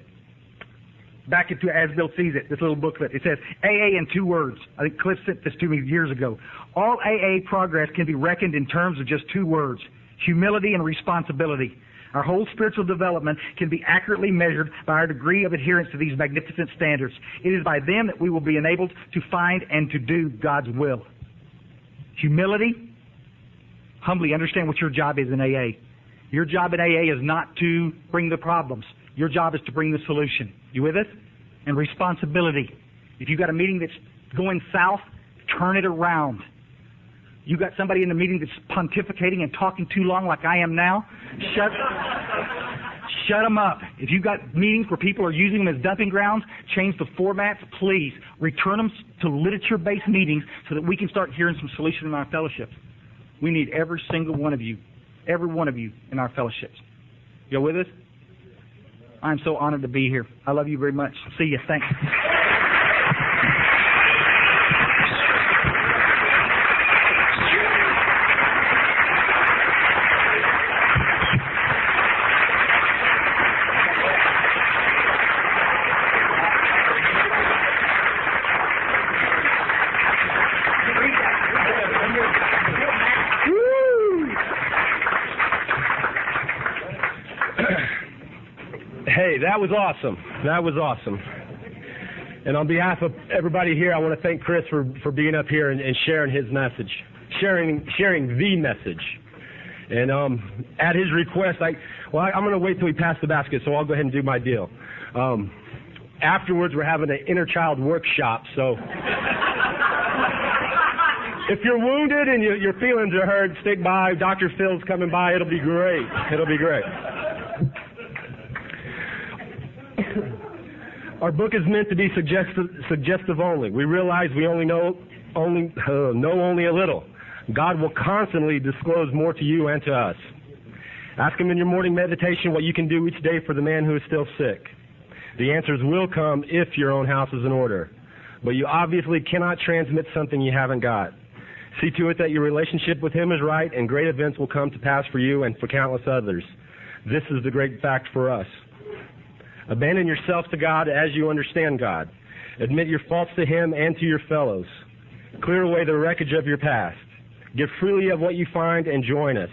Back into As Bill Sees It, this little booklet. It says, AA in 2 words. I think Cliff sent this to me years ago. All AA progress can be reckoned in terms of just 2 words, humility and responsibility. Our whole spiritual development can be accurately measured by our degree of adherence to these magnificent standards. It is by them that we will be enabled to find and to do God's will. Humility, humbly understand what your job is in AA. Your job in AA is not to bring the problems. Your job is to bring the solution. You with us? And responsibility. If you've got a meeting that's going south, Turn it around. You got somebody in the meeting that's pontificating and talking too long like I am now? Shut them up. If you've got meetings where people are using them as dumping grounds, change the formats, please. Return them to literature-based meetings so that we can start hearing some solution in our fellowships. We need every single one of you in our fellowships. You with us? I'm so honored to be here. I love you very much. See you. Thanks. Hey, that was awesome. That was awesome. And on behalf of everybody here, I want to thank Chris for being up here and sharing his message, sharing the message. And at his request, I'm going to wait till we pass the basket, so I'll go ahead and do my deal. Afterwards, we're having an inner child workshop, so if you're wounded and your feelings are hurt, stick by. Dr. Phil's coming by. It'll be great. It'll be great. Our book is meant to be suggestive only. We realize we know only a little. God will constantly disclose more to you and to us. Ask Him in your morning meditation what you can do each day for the man who is still sick. The answers will come if your own house is in order. But you obviously cannot transmit something you haven't got. See to it that your relationship with Him is right, and great events will come to pass for you and for countless others. This is the great fact for us. Abandon yourself to God as you understand God. Admit your faults to Him and to your fellows. Clear away the wreckage of your past. Give freely of what you find and join us.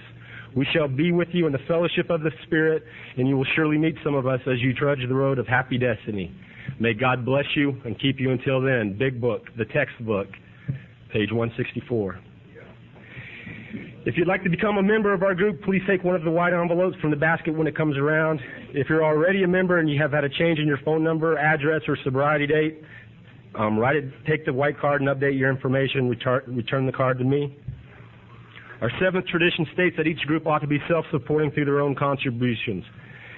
We shall be with you in the fellowship of the Spirit, and you will surely meet some of us as you trudge the road of happy destiny. May God bless you and keep you until then. Big book, the textbook, page 164. If you'd like to become a member of our group, please take one of the white envelopes from the basket when it comes around. If you're already a member and you have had a change in your phone number, address, or sobriety date, take the white card and update your information. Return the card to me. Our seventh tradition states that each group ought to be self-supporting through their own contributions.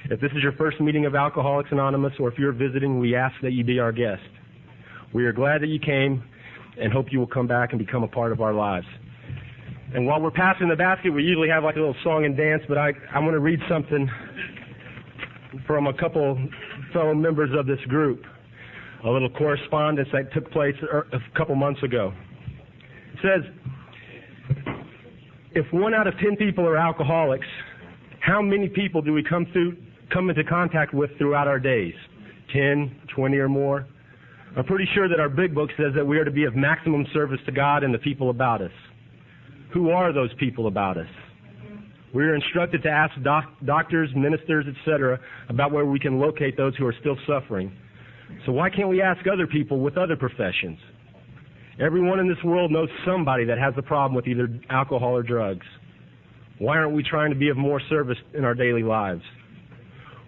If this is your first meeting of Alcoholics Anonymous, or if you're visiting, we ask that you be our guest. We are glad that you came and hope you will come back and become a part of our lives. And while we're passing the basket, we usually have like a little song and dance, but I'm going to read something from a couple fellow members of this group, a little correspondence that took place a couple months ago. It says, if 1 out of 10 people are alcoholics, how many people do we come into contact with throughout our days? 10, 20 or more? I'm pretty sure that our big book says that we are to be of maximum service to God and the people about us. Who are those people about us? We are instructed to ask doctors, ministers, etc., about where we can locate those who are still suffering. So why can't we ask other people with other professions? Everyone in this world knows somebody that has a problem with either alcohol or drugs. Why aren't we trying to be of more service in our daily lives?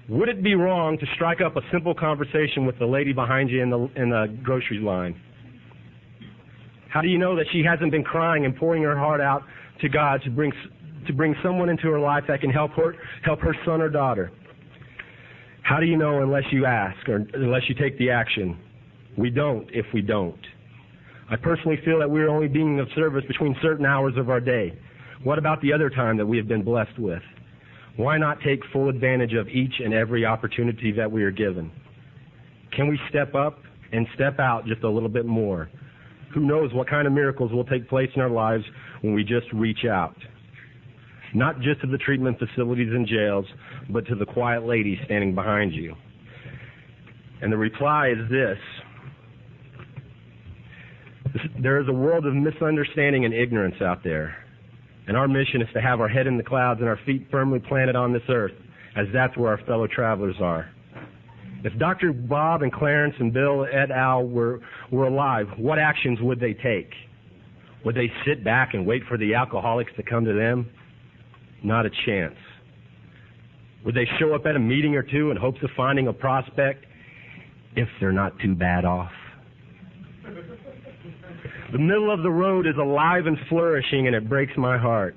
Would it be wrong to strike up a simple conversation with the lady behind you in the grocery line? How do you know that she hasn't been crying and pouring her heart out to God to bring someone into her life that can help her son or daughter? How do you know unless you ask or unless you take the action? We don't if we don't. I personally feel that we're only being of service between certain hours of our day. What about the other time that we have been blessed with? Why not take full advantage of each and every opportunity that we are given? Can we step up and step out just a little bit more? Who knows what kind of miracles will take place in our lives when we just reach out? Not just to the treatment facilities and jails, but to the quiet lady standing behind you. And the reply is this. There is a world of misunderstanding and ignorance out there. And our mission is to have our head in the clouds and our feet firmly planted on this earth, as that's where our fellow travelers are. If Dr. Bob and Clarence and Bill et al. were alive, what actions would they take? Would they sit back and wait for the alcoholics to come to them? Not a chance. Would they show up at a meeting or two in hopes of finding a prospect if they're not too bad off? The middle of the road is alive and flourishing, and it breaks my heart.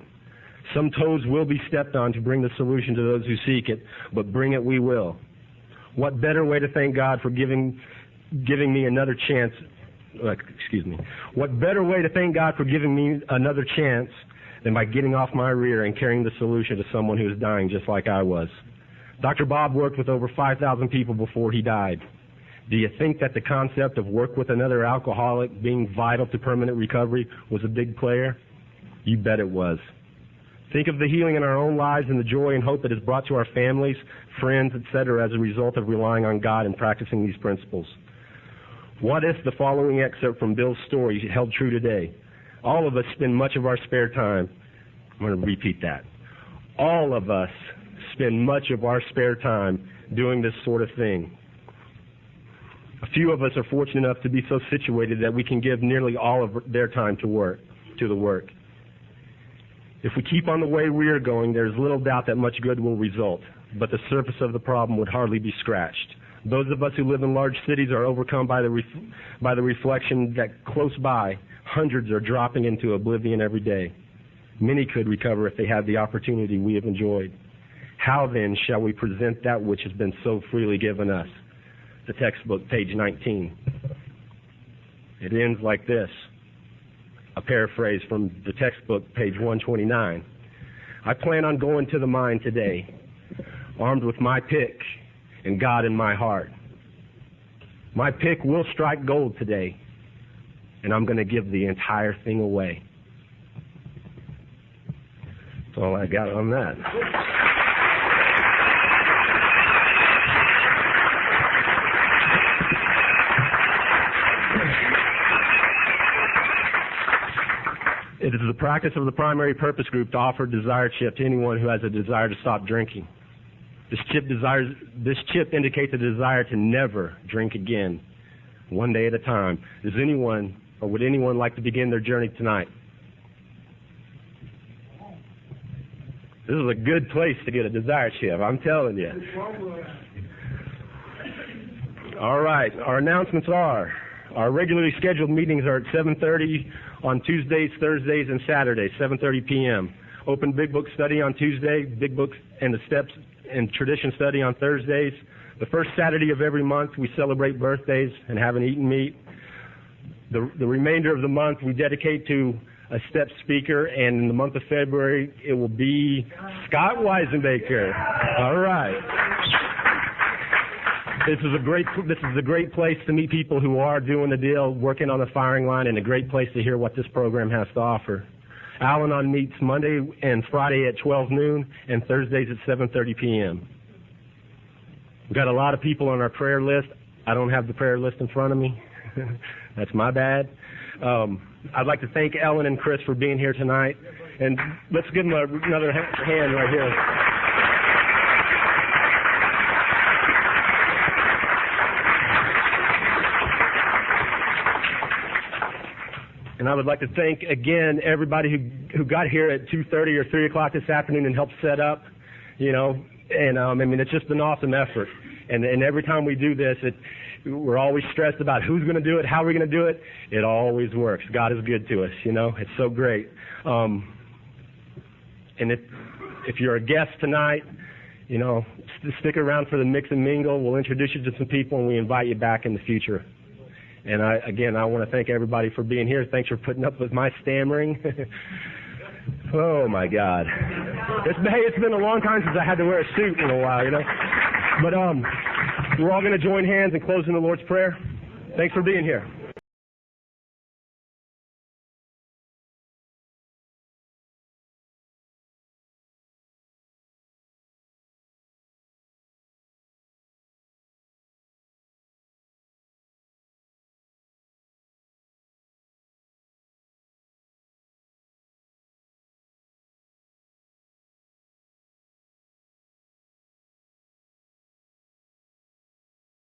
Some toes will be stepped on to bring the solution to those who seek it, but bring it we will. What better way to thank God for giving me another chance? What better way to thank God for giving me another chance than by getting off my rear and carrying the solution to someone who is dying just like I was? Dr. Bob worked with over 5,000 people before he died. Do you think that the concept of work with another alcoholic being vital to permanent recovery was a big player? You bet it was. Think of the healing in our own lives and the joy and hope that is brought to our families, friends, etc. as a result of relying on God and practicing these principles. What if the following excerpt from Bill's story held true today? All of us spend much of our spare time. I'm going to repeat that. All of us spend much of our spare time doing this sort of thing. A few of us are fortunate enough to be so situated that we can give nearly all of their time to the work. If we keep on the way we are going, there's little doubt that much good will result, but the surface of the problem would hardly be scratched. Those of us who live in large cities are overcome by the reflection that close by, hundreds are dropping into oblivion every day. Many could recover if they had the opportunity we have enjoyed. How then shall we present that which has been so freely given us? The textbook, page 19. It ends like this. A paraphrase from the textbook, page 129. I plan on going to the mine today, armed with my pick and God in my heart. My pick will strike gold today, and I'm going to give the entire thing away. That's all I got on that. It is the practice of the primary purpose group to offer Desire Chip to anyone who has a desire to stop drinking. This chip indicates a desire to never drink again, one day at a time. Would anyone like to begin their journey tonight? This is a good place to get a Desire Chip, I'm telling you. All right, our announcements are, our regularly scheduled meetings are at 7:30 on Tuesdays, Thursdays, and Saturdays, 7:30 p.m. Open Big Book study on Tuesday, Big Book and the Steps and Tradition study on Thursdays. The first Saturday of every month, we celebrate birthdays and have an eat and meet. The remainder of the month, we dedicate to a Step speaker, and in the month of February, it will be Scott Weisenbaker. All right. This is a great place to meet people who are doing the deal, working on the firing line, and a great place to hear what this program has to offer. Al-Anon meets Monday and Friday at 12 noon and Thursdays at 7:30 p.m. We've got a lot of people on our prayer list. I don't have the prayer list in front of me. That's my bad. I'd like to thank Ellen and Chris for being here tonight. And let's give them another hand right here. And I would like to thank, again, everybody who got here at 2:30 or 3 o'clock this afternoon and helped set up, and I mean, it's just an awesome effort. And every time we do this, we're always stressed about who's going to do it, how we're going to do it. It always works. God is good to us, It's so great. And if you're a guest tonight, stick around for the mix and mingle. We'll introduce you to some people, and we invite you back in the future. And I want to thank everybody for being here. Thanks for putting up with my stammering. Oh, my God. It's been a long time since I had to wear a suit in a while, But we're all going to join hands and close in the Lord's Prayer. Thanks for being here.